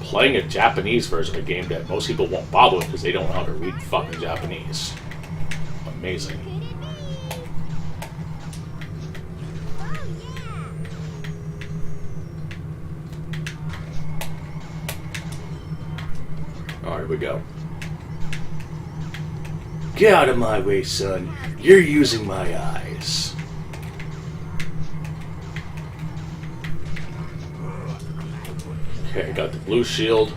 Playing a Japanese version of a game that most people won't bother with because they don't know how to read fucking Japanese. Amazing. Alright, here we go. Get out of my way, son. You're using my eyes. Okay, got the blue shield.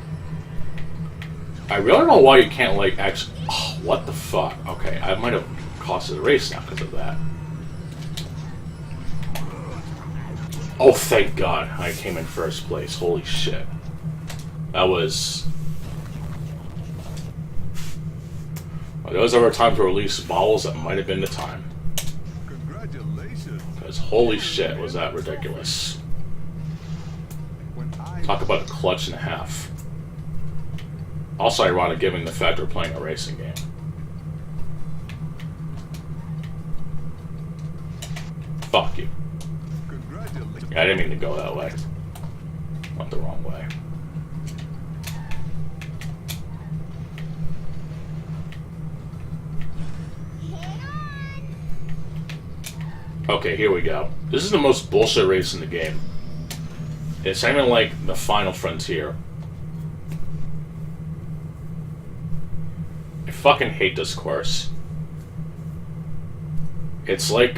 I really don't know why you can't, like, actually... Oh, what the fuck? Okay, I might have costed a race now because of that. Oh, thank God. I came in first place. Holy shit. That was... Well, there was ever a time to release balls, that might have been the time. Congratulations. Because holy shit, was that ridiculous. Talk about a clutch and a half. Also ironic given the fact we're playing a racing game. Fuck you. Yeah, I didn't mean to go that way. Went the wrong way. Okay, here we go. This is the most bullshit race in the game. It's not even like the final frontier. I fucking hate this course. It's like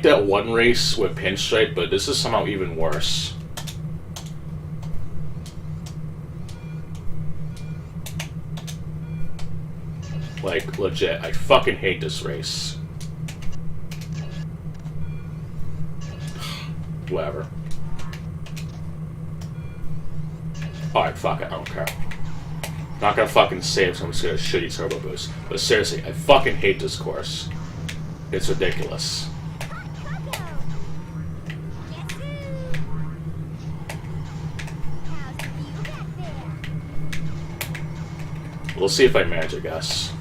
that one race with Pinstripe, but this is somehow even worse. Like, legit, I fucking hate this race. Whatever. Alright, fuck it, I don't care. Not gonna fucking save, so I'm just gonna shitty turbo boost. But seriously, I fucking hate this course. It's ridiculous. We'll see if I manage, I guess.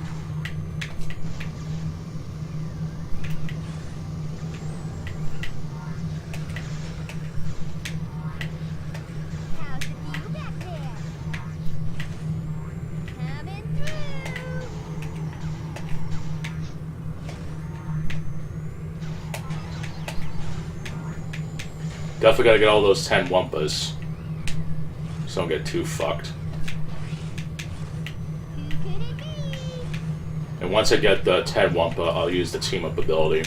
Definitely gotta get all those 10 Wumpas, so don't get too fucked. And once I get the 10 Wumpa, I'll use the team up ability.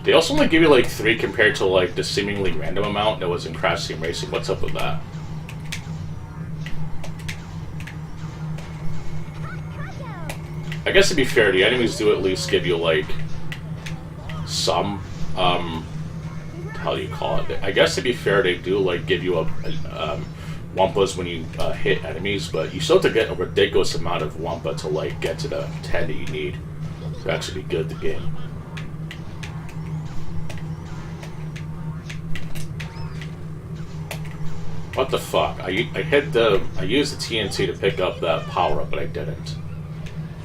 They also only give you like 3 compared to like the seemingly random amount that was in Crash Team Racing. What's up with that? I guess to be fair, the enemies do at least give you like some, how do you call it? I guess to be fair, they do like give you a Wumpas when you hit enemies, but you still have to get a ridiculous amount of Wumpa to like get to the 10 that you need to actually be good at the game. What the fuck? I used the TNT to pick up that power up, but I didn't.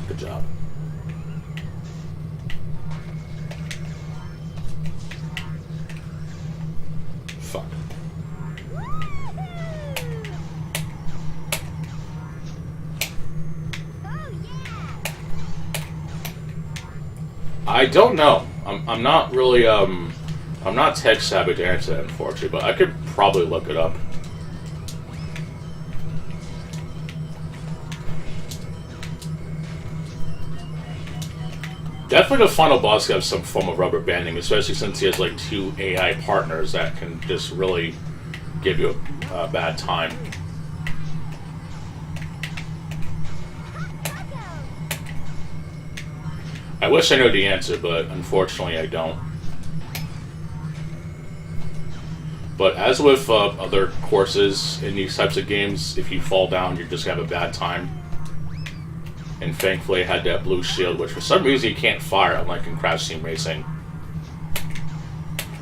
Good job. Fuck. I don't know. I'm not really I'm not tech savvy to answer that, unfortunately, but I could probably look it up. Definitely the final boss has some form of rubber banding, especially since he has like 2 AI partners that can just really give you a bad time. I wish I knew the answer, but unfortunately I don't. But as with other courses in these types of games, if you fall down, you're just gonna have a bad time. And thankfully I had that blue shield, which for some reason you can't fire, unlike in Crash Team Racing.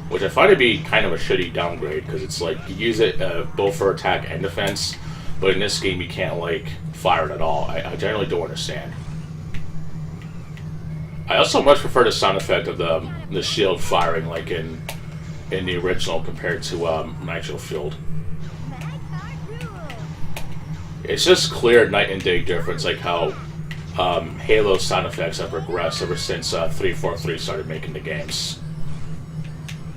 Which I find to be kind of a shitty downgrade, because it's like, you use it both for attack and defense, but in this game you can't, like, fire it at all. I generally don't understand. I also much prefer the sound effect of the shield firing, like in the original, compared to Nitro Fueled. It's just clear night and day difference, like how Halo sound effects have regressed ever since 343 started making the games.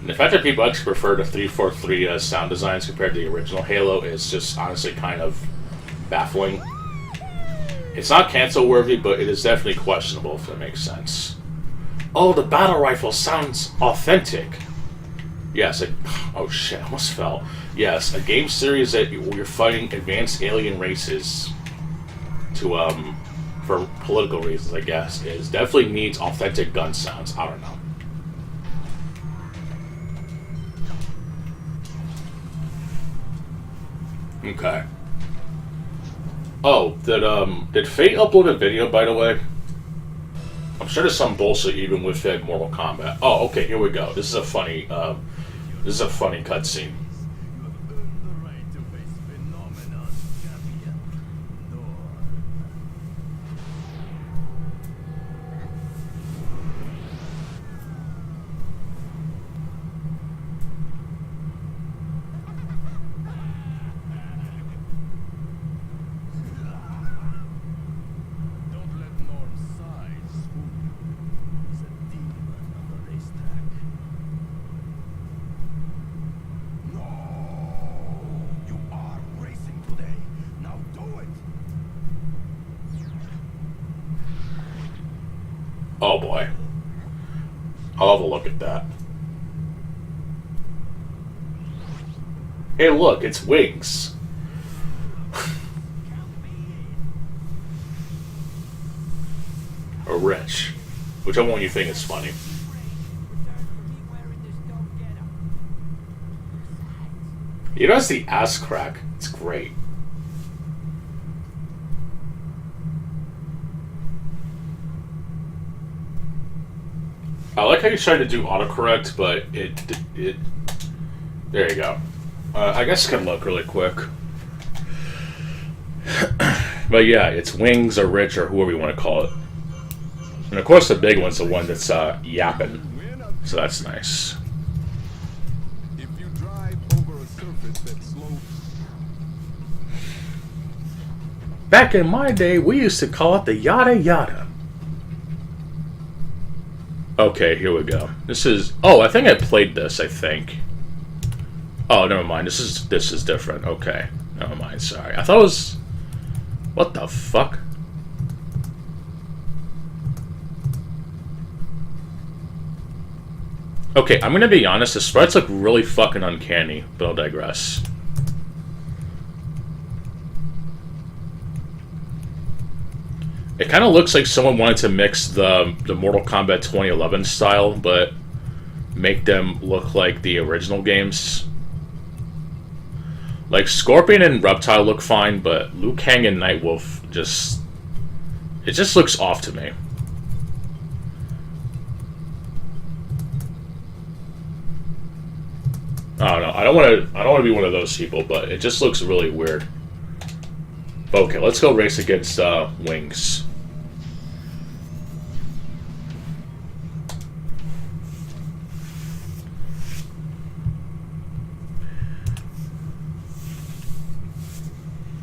And the fact that people actually prefer the 343 sound designs compared to the original Halo is just honestly kind of baffling. It's not cancel worthy, but it is definitely questionable, if that makes sense. Oh, the battle rifle sounds authentic. Yes, oh shit, I almost fell. Yes, a game series that you're fighting advanced alien races to, for political reasons, I guess, is definitely needs authentic gun sounds. I don't know. Okay. Oh, did Fate upload a video, by the way? I'm sure there's some bullshit even with Mortal Kombat. Oh, okay, here we go. This is a funny cutscene. Oh boy. I'll have a look at that. Hey look, it's Wings. Or Rich. Whichever one you think is funny. He does the ass crack. It's great. I like how you tried to do autocorrect, but it there you go. I guess I can look really quick. But yeah, it's Wings or Rich or whoever you want to call it. And of course the big one's the one that's yapping. So that's nice. If you drive over a surface that's slow. Back in my day, we used to call it the yada yada. Okay, here we go. This is... Oh, I think I played this, I think. Oh, never mind. This is different. Okay. Never mind, sorry. I thought it was... What the fuck? Okay, I'm gonna be honest, the sprites look really fucking uncanny, but I'll digress. It kind of looks like someone wanted to mix the Mortal Kombat 2011 style, but make them look like the original games. Like, Scorpion and Reptile look fine, but Liu Kang and Nightwolf just... It just looks off to me. I don't know. I don't want to be one of those people, but it just looks really weird. Okay, let's go race against Wings.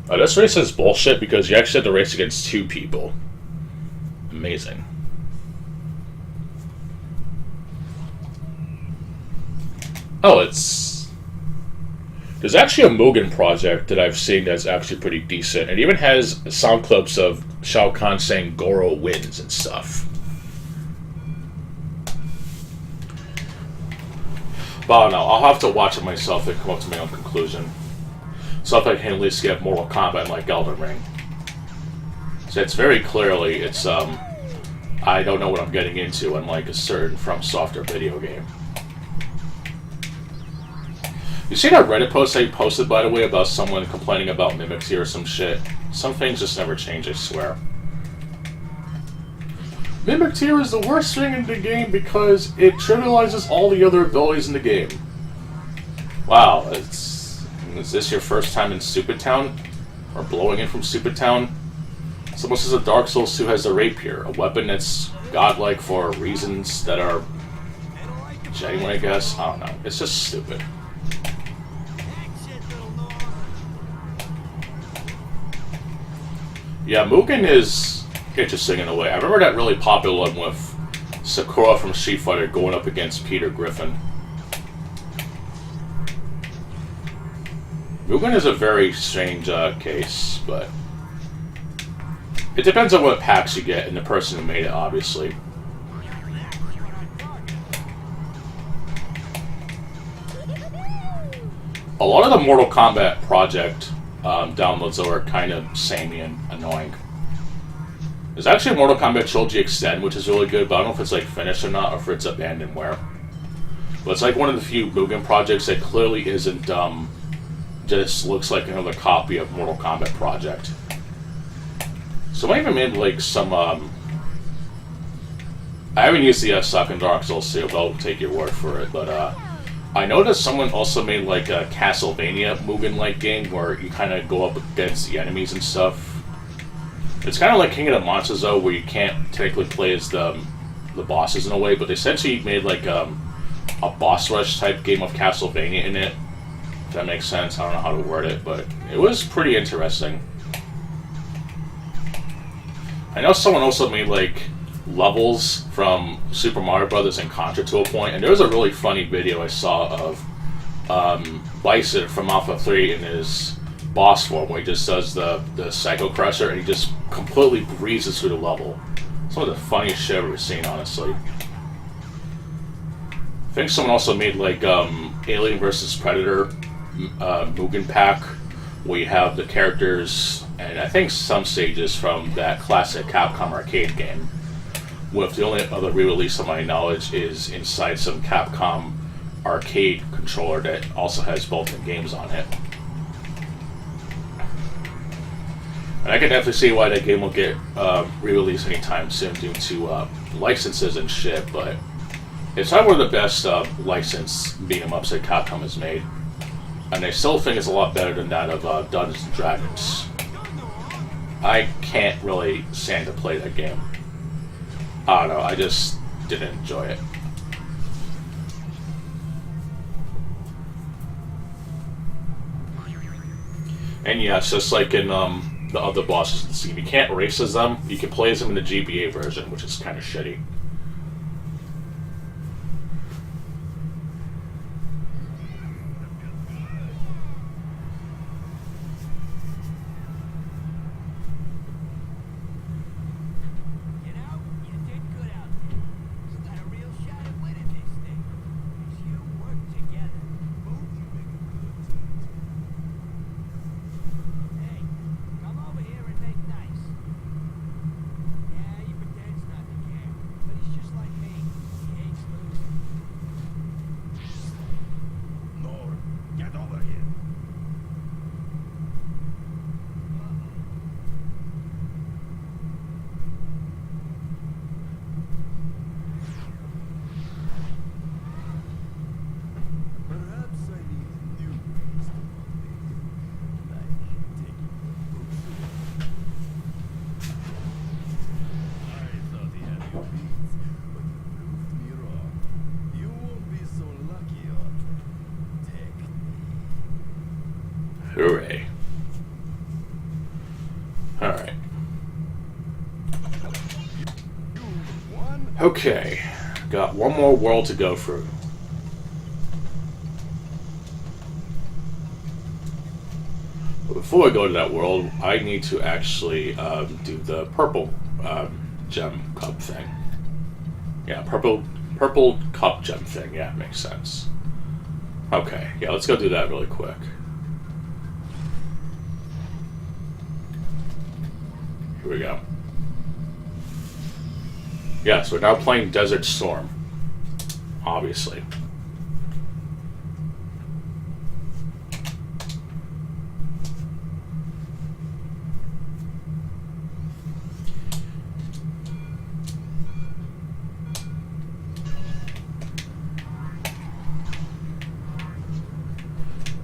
This race is bullshit because you actually have to race against 2 people. Amazing. Oh, it's... There's actually a Mugen project that I've seen that's actually pretty decent. It even has sound clips of Shao Kahn saying Goro wins and stuff. But I don't know, I'll have to watch it myself and come up to my own conclusion. So if I can at least get Mortal Kombat like Elden Ring. So it's very clearly, it's, I don't know what I'm getting into unlike a certain From Software video game. You see that Reddit post I posted, by the way, about someone complaining about Mimics here or some shit? Some things just never change, I swear. Mimic Tier is the worst thing in the game because it trivializes all the other abilities in the game. Wow, is this your first time in Stupid Town? Or blowing in from Stupid Town? Someone says a Dark Souls 2 has the Rapier, a weapon that's godlike for reasons that are genuine, I guess. I don't know. It's just stupid. Yeah, Mugen is interesting in a way. I remember that really popular one with Sakura from Street Fighter going up against Peter Griffin. Mugen is a very strange case, but it depends on what packs you get and the person who made it, obviously. A lot of the Mortal Kombat project downloads are kind of samey and annoying. There's actually a Mortal Kombat Trilogy Extend, which is really good, but I don't know if it's like finished or not, or if it's abandonware. But it's like one of the few Mugen projects that clearly isn't just looks like another copy of Mortal Kombat project. So I even made like some I haven't used the second Dark Souls 2, but I'll take your word for it. But I noticed someone also made like a Castlevania Mugen-like game where you kind of go up against the enemies and stuff. It's kind of like King of the Monsters though, where you can't technically play as the bosses in a way, but they essentially made like a boss rush type game of Castlevania in it. If that makes sense. I don't know how to word it, but it was pretty interesting. I know someone also made like levels from Super Mario Brothers and Contra to a point, and there was a really funny video I saw of Bison from Alpha 3 in his boss form where he just does the Psycho Crusher and he just completely breezes through the level. Some of the funniest shit I've ever seen, honestly. I think someone also made like Alien vs. Predator Mugen pack where you have the characters and I think some stages from that classic Capcom arcade game, with the only other re-release of my knowledge is inside some Capcom arcade controller that also has both the games on it. And I can definitely see why that game will get re-released anytime soon due to licenses and shit, but it's not one of the best licensed beat-em-ups that Capcom has made. And I still think it's a lot better than that of Dungeons & Dragons. I can't really stand to play that game. I don't know, I just didn't enjoy it. And yeah, it's just like in the other bosses in the game. You can't race as them, you can play as them in the GBA version, which is kind of shitty. Hooray. Alright. Okay. Got one more world to go through. But before I go to that world, I need to actually do the purple gem cup thing. Yeah, purple cup gem thing. Yeah, makes sense. Okay, yeah, let's go do that really quick. Here we go. Yeah, so we're now playing Desert Storm. Obviously.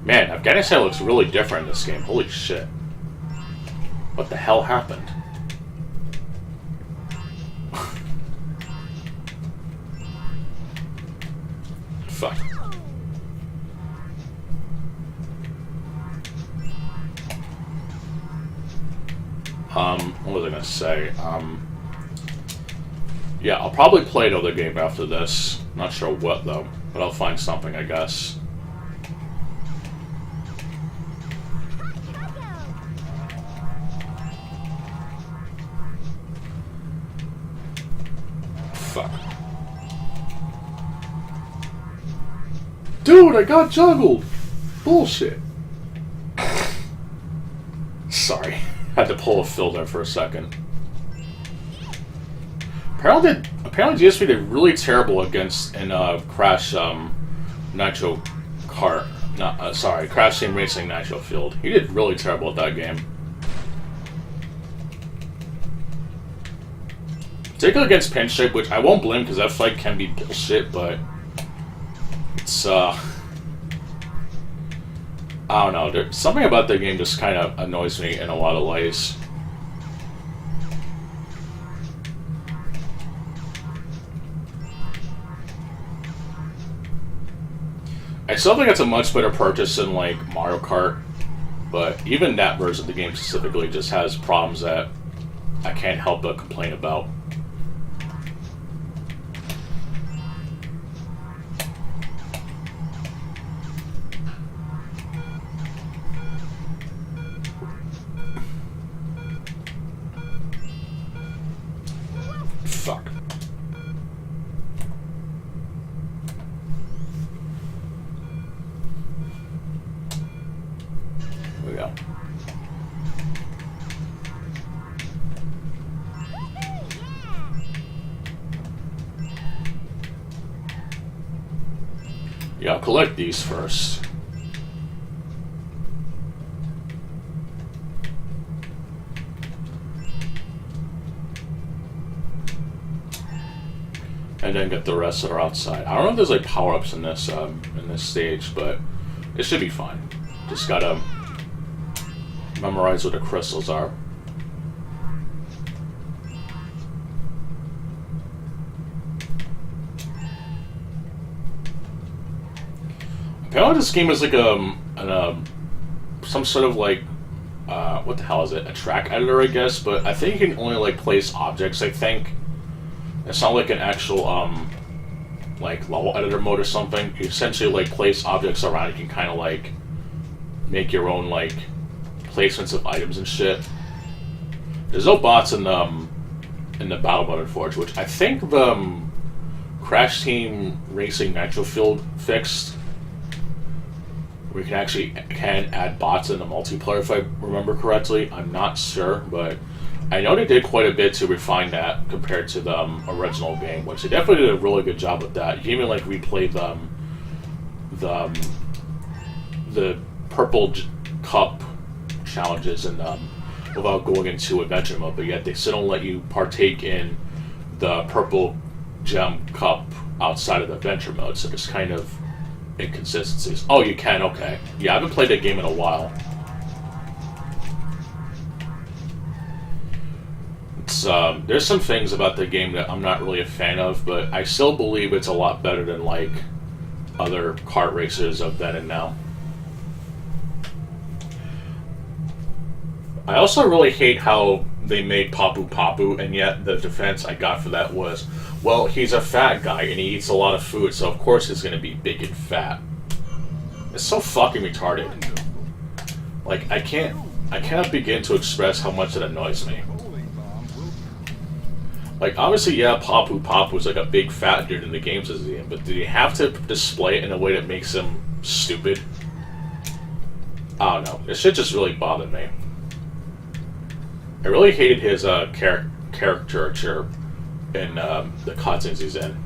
Man, Afghanistan looks really different in this game. Holy shit. What the hell happened? Fuck. What was I gonna say? Yeah, I'll probably play another game after this. Not sure what though, but I'll find something, I guess. Fuck. Dude, I got juggled! Bullshit. Sorry. Had to pull a Phil there for a second. Apparently GSP did really terrible against in Crash Nitro Kart. Sorry, Crash Team Racing Nitro Field. He did really terrible at that game. Particularly against Pinstripe, which I won't blame because that fight can be bullshit, but it's I don't know. There's something about the game just kind of annoys me in a lot of ways. I still think it's a much better purchase than like Mario Kart, but even that version of the game specifically just has problems that I can't help but complain about. Fuck. Here we go. Yeah, I'll collect these first. And then get the rest that are outside. I don't know if there's like power-ups in this stage, but it should be fine. Just gotta memorize what the crystals are. Apparently this game is like some sort of like what the hell is it? A track editor, I guess, but I think you can only like place objects, I think. It's not like an actual like level editor mode or something. You essentially like place objects around. You can kind of like make your own like placements of items and shit. There's no bots in the battle mode, unfortunately, which I think the Crash Team Racing Nitro Field fixed. We can actually add bots in the multiplayer if I remember correctly. I'm not sure, but I know they did quite a bit to refine that compared to the original game, which they definitely did a really good job with that. You can even like replay the purple cup challenges and without going into adventure mode, but yet they still don't let you partake in the purple gem cup outside of the adventure mode. So there's kind of inconsistencies. Oh, you can. Okay. Yeah, I haven't played that game in a while. There's some things about the game that I'm not really a fan of, but I still believe it's a lot better than like other kart races of then and now. I also really hate how they made Papu Papu, and yet the defense I got for that was, well, he's a fat guy and he eats a lot of food, so of course he's gonna be big and fat. It's so fucking retarded. Like, I cannot begin to express how much it annoys me. Like, obviously, yeah, Papu Papu was like a big fat dude in the games as the end, but do you have to display it in a way that makes him stupid? I don't know. This shit just really bothered me. I really hated his caricature in the cutscenes he's in.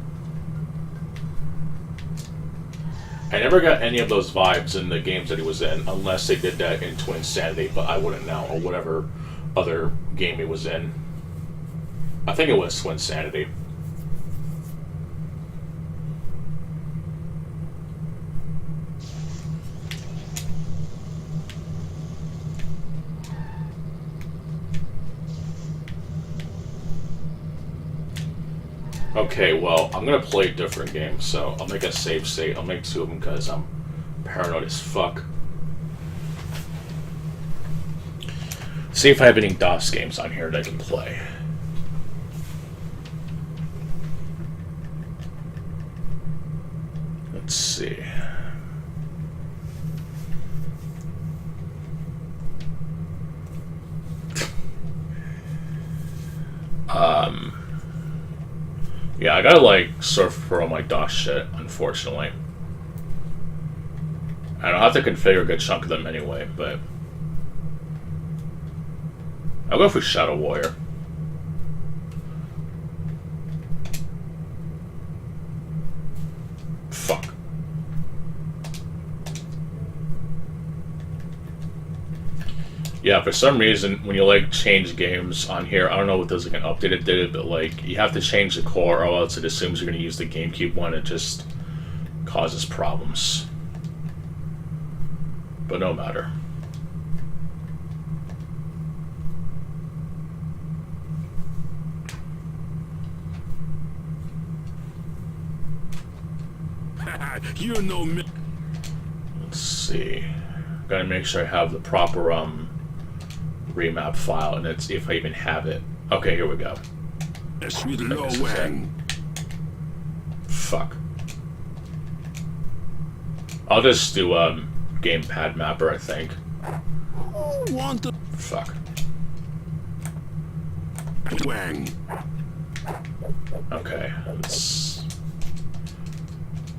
I never got any of those vibes in the games that he was in, unless they did that in Twin Sanity, but I wouldn't know, or whatever other game he was in. I think it was Twin Sanity. Okay, well, I'm gonna play a different game, so I'll make a save state. I'll make 2 of them because I'm paranoid as fuck. See if I have any DOS games on here that I can play. Let's see. Yeah, I gotta, like, surf for all my DOS shit, unfortunately. I don't have to configure a good chunk of them anyway, but... I'll go for Shadow Warrior. Fuck. Yeah, for some reason, when you, like, change games on here, I don't know what there's, like, an update that did it, but, like, you have to change the core, or else it assumes you're going to use the GameCube one. It just causes problems. But no matter. You know me. Let's see. Gotta make sure I have the proper, remap file, and it's if I even have it. Okay, here we go. Sweet low wang. Fuck. I'll just do gamepad mapper, I think. Want the Fuck. wang. Okay.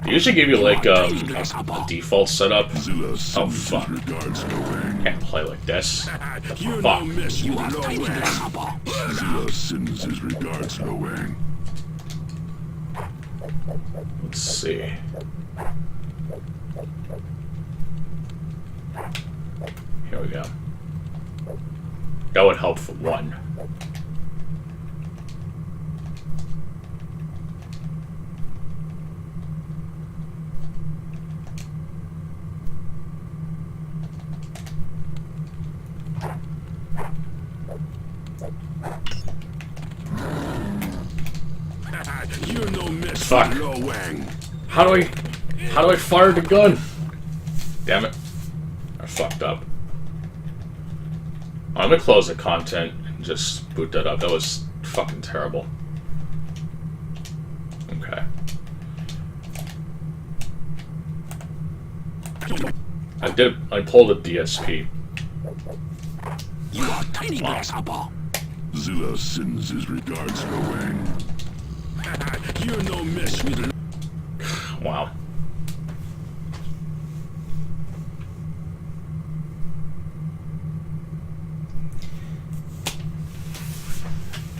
They usually give you like a default setup. Oh fuck. Can't play like this. You Fuck. don't miss with low wang. Zilla sends his regards, low wang. Let's see. Here we go. That would help for one. You no miss Fuck. with low wang. How do I fire the gun? Damn it. I fucked up. I'm gonna close the content and just boot that up. That was fucking terrible. Okay. I pulled a DSP. You are tiny grasshopper. Zilla sends his regards, low wang. You no miss with Wow.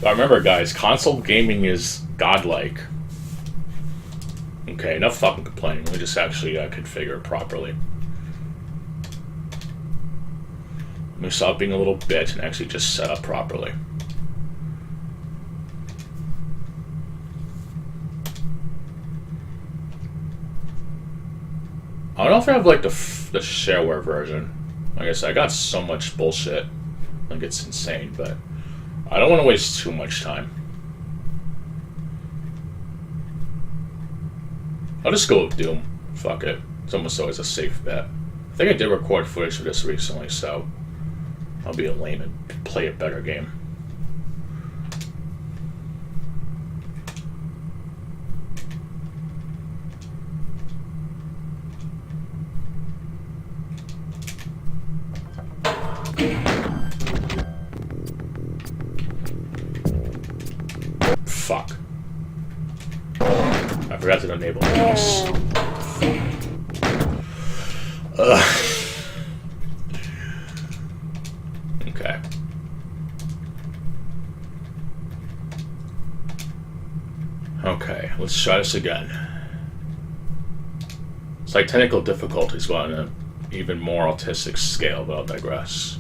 But remember, guys, console gaming is godlike. Okay, enough fucking complaining. Let me just actually configure it properly. Let me stop being a little bitch and actually just set up properly. I don't know if I have like the shareware version. Like I said, I got so much bullshit. Like it's insane, but I don't want to waste too much time. I'll just go with Doom. Fuck it. It's almost always a safe bet. I think I did record footage for this recently, so I'll be a lame and play a better game. Fuck. I forgot to enable mouse. Okay. Okay, let's try this again. It's like technical difficulties go on an even more autistic scale, but I'll digress.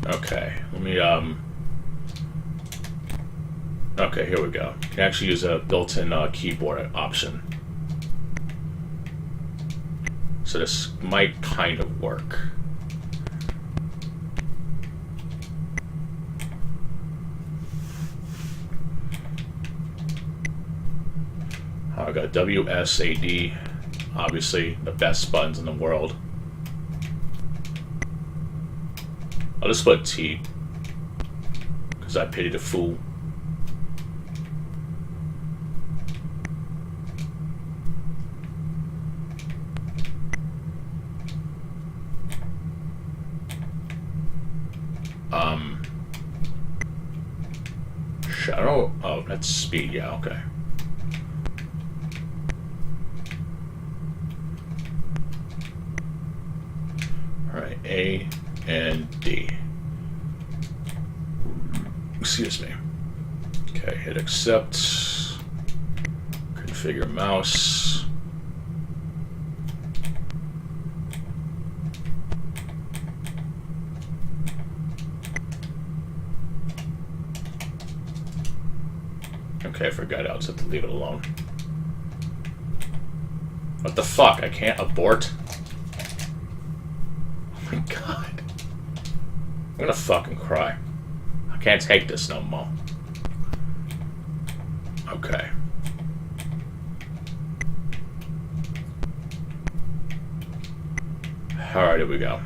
Okay, let me, okay, here we go. You can actually use a built-in keyboard option. So this might kind of work. I got WSAD, obviously the best buttons in the world. I'll just put T, because I pity the fool. Shadow? Oh, that's speed, yeah, okay. Alright, A and D. Excuse me. Okay, hit accept. Configure mouse. Okay, I forgot. I'll just have to leave it alone. What the fuck? I can't abort? Oh my god. I'm gonna fucking cry. I can't take this no more. Okay. Alright, here we go.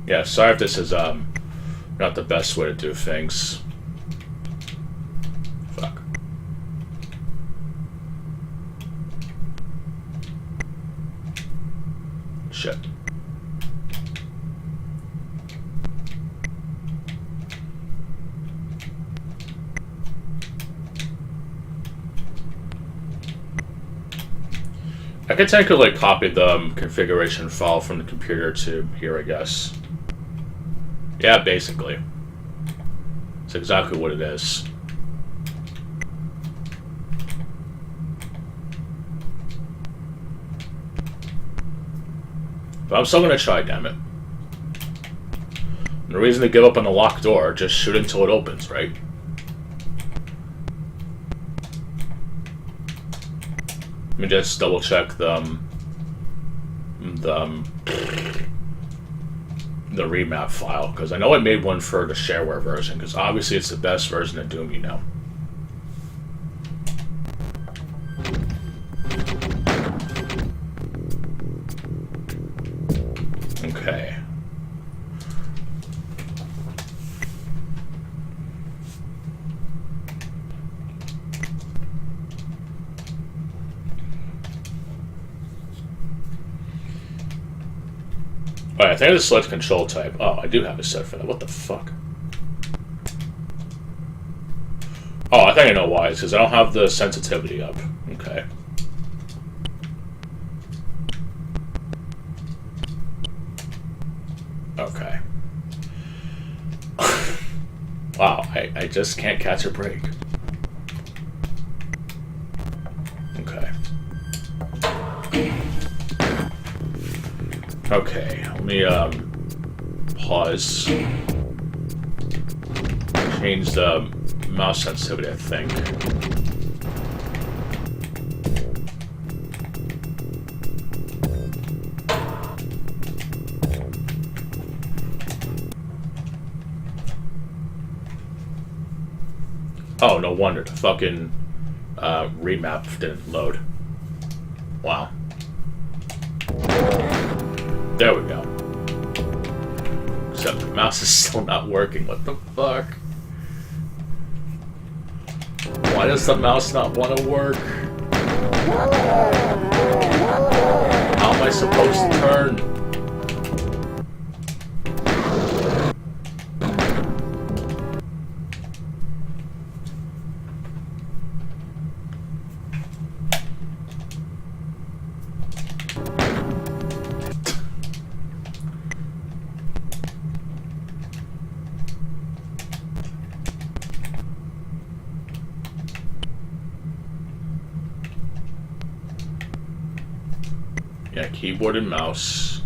Yeah, sorry if this is not the best way to do things. Fuck. Shit. I could technically copy the configuration file from the computer to here, I guess. Yeah, basically. It's exactly what it is. But I'm still gonna try, damn it. No reason to give up on the locked door, just shoot until it opens, right? Let me just double check the remap file, because I know I made one for the shareware version, because obviously it's the best version of Doom, you know. Okay. Alright, I think I just select control type. Oh, I do have it set for that. What the fuck? Oh, I think I know why. It's because I don't have the sensitivity up. Okay. Okay. Wow, I just can't catch a break. Okay. Okay, let me pause. Change the mouse sensitivity, I think. Oh, no wonder the fucking remap didn't load. Wow. There we go. Except the mouse is still not working. What the fuck? Why does the mouse not want to work? How am I supposed to turn? Yeah, keyboard and mouse.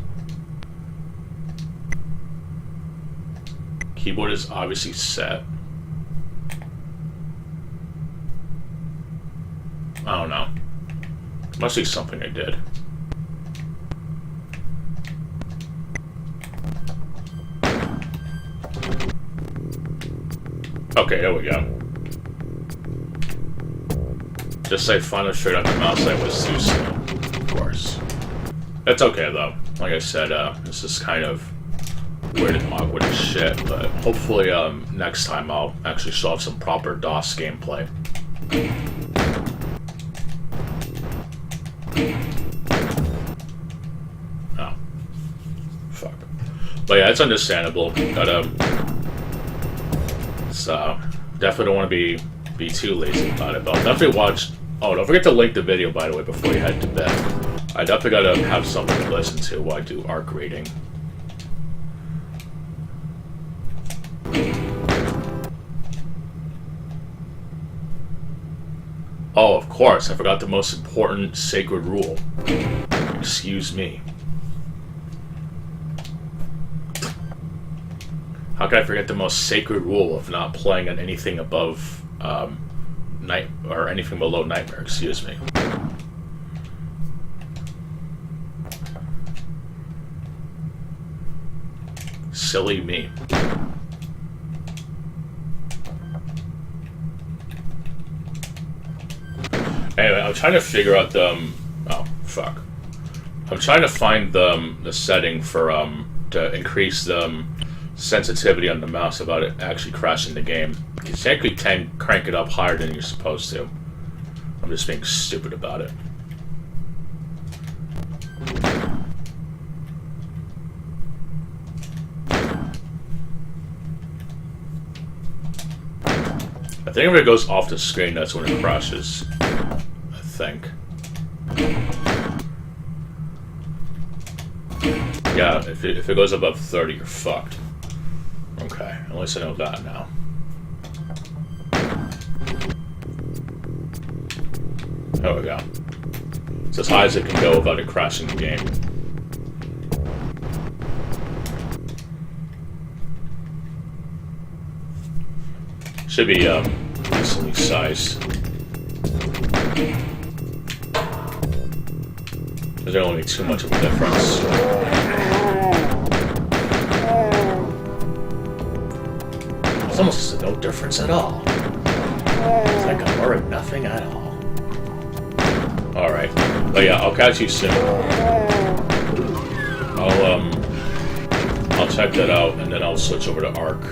Keyboard is obviously set. I don't know. Must be something I did. Okay, there we go. Just I finally figured out the mouse I was too slow, of course. That's okay though. Like I said, this is kind of weird and awkward as shit, but hopefully next time I'll actually show off some proper DOS gameplay. Oh. Fuck. But yeah, it's understandable. Gotta... So, definitely don't want to be too lazy about it, but I'll definitely watch... Oh, don't forget to link the video, by the way, before you head to bed. I definitely gotta have something to listen to while I do arc rating. Oh, of course, I forgot the most important sacred rule. Excuse me. How can I forget the most sacred rule of not playing on anything above night or anything below nightmare? Excuse me. Silly me. Anyway, I'm trying to figure out the oh fuck. I'm trying to find the setting for to increase the sensitivity on the mouse about it actually crashing the game. You technically can crank it up higher than you're supposed to. I'm just being stupid about it. I think if it goes off the screen, that's when it crashes. I think. Yeah, if it goes above 30, you're fucked. Okay, at least I know that now. There we go. It's as high as it can go without it crashing the game. Should be decently sized. There's only too much of a difference. It's almost no difference at all. It's like I'm wearing nothing at all. Alright. But yeah, I'll catch you soon. I'll check that out and then I'll switch over to Arc.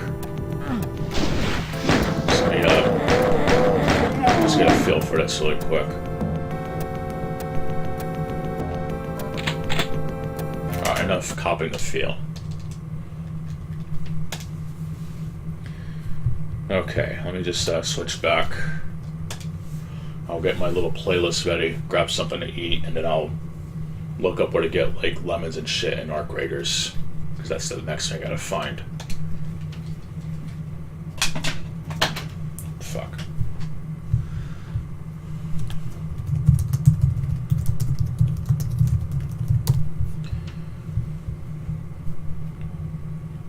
Just get a feel for this really quick. Alright, enough copying the feel. Okay, let me just switch back. I'll get my little playlist ready, grab something to eat, and then I'll look up where to get like lemons and shit and arc raiders, because that's the next thing I gotta find. Fuck.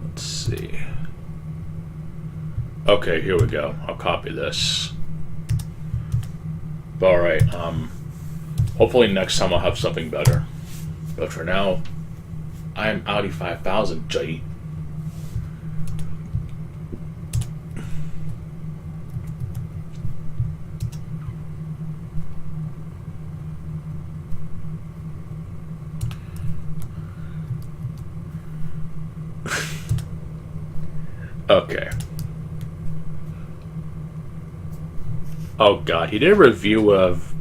Let's see. Okay, here we go. I'll copy this. Alright, hopefully next time I'll have something better. But for now, I am Audi 5000, J. Okay. Oh god, he did a review of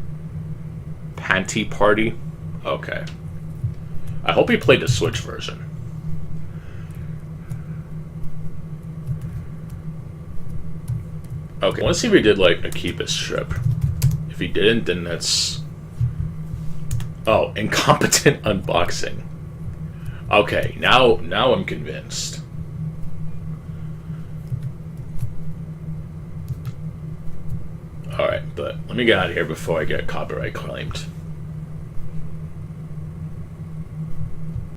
Panty Party? Okay. I hope he played the Switch version. Okay, let's see if he did, like, a Keep It strip. If he didn't, then that's... Oh, incompetent unboxing. Okay, now I'm convinced. Alright, but let me get out of here before I get copyright claimed.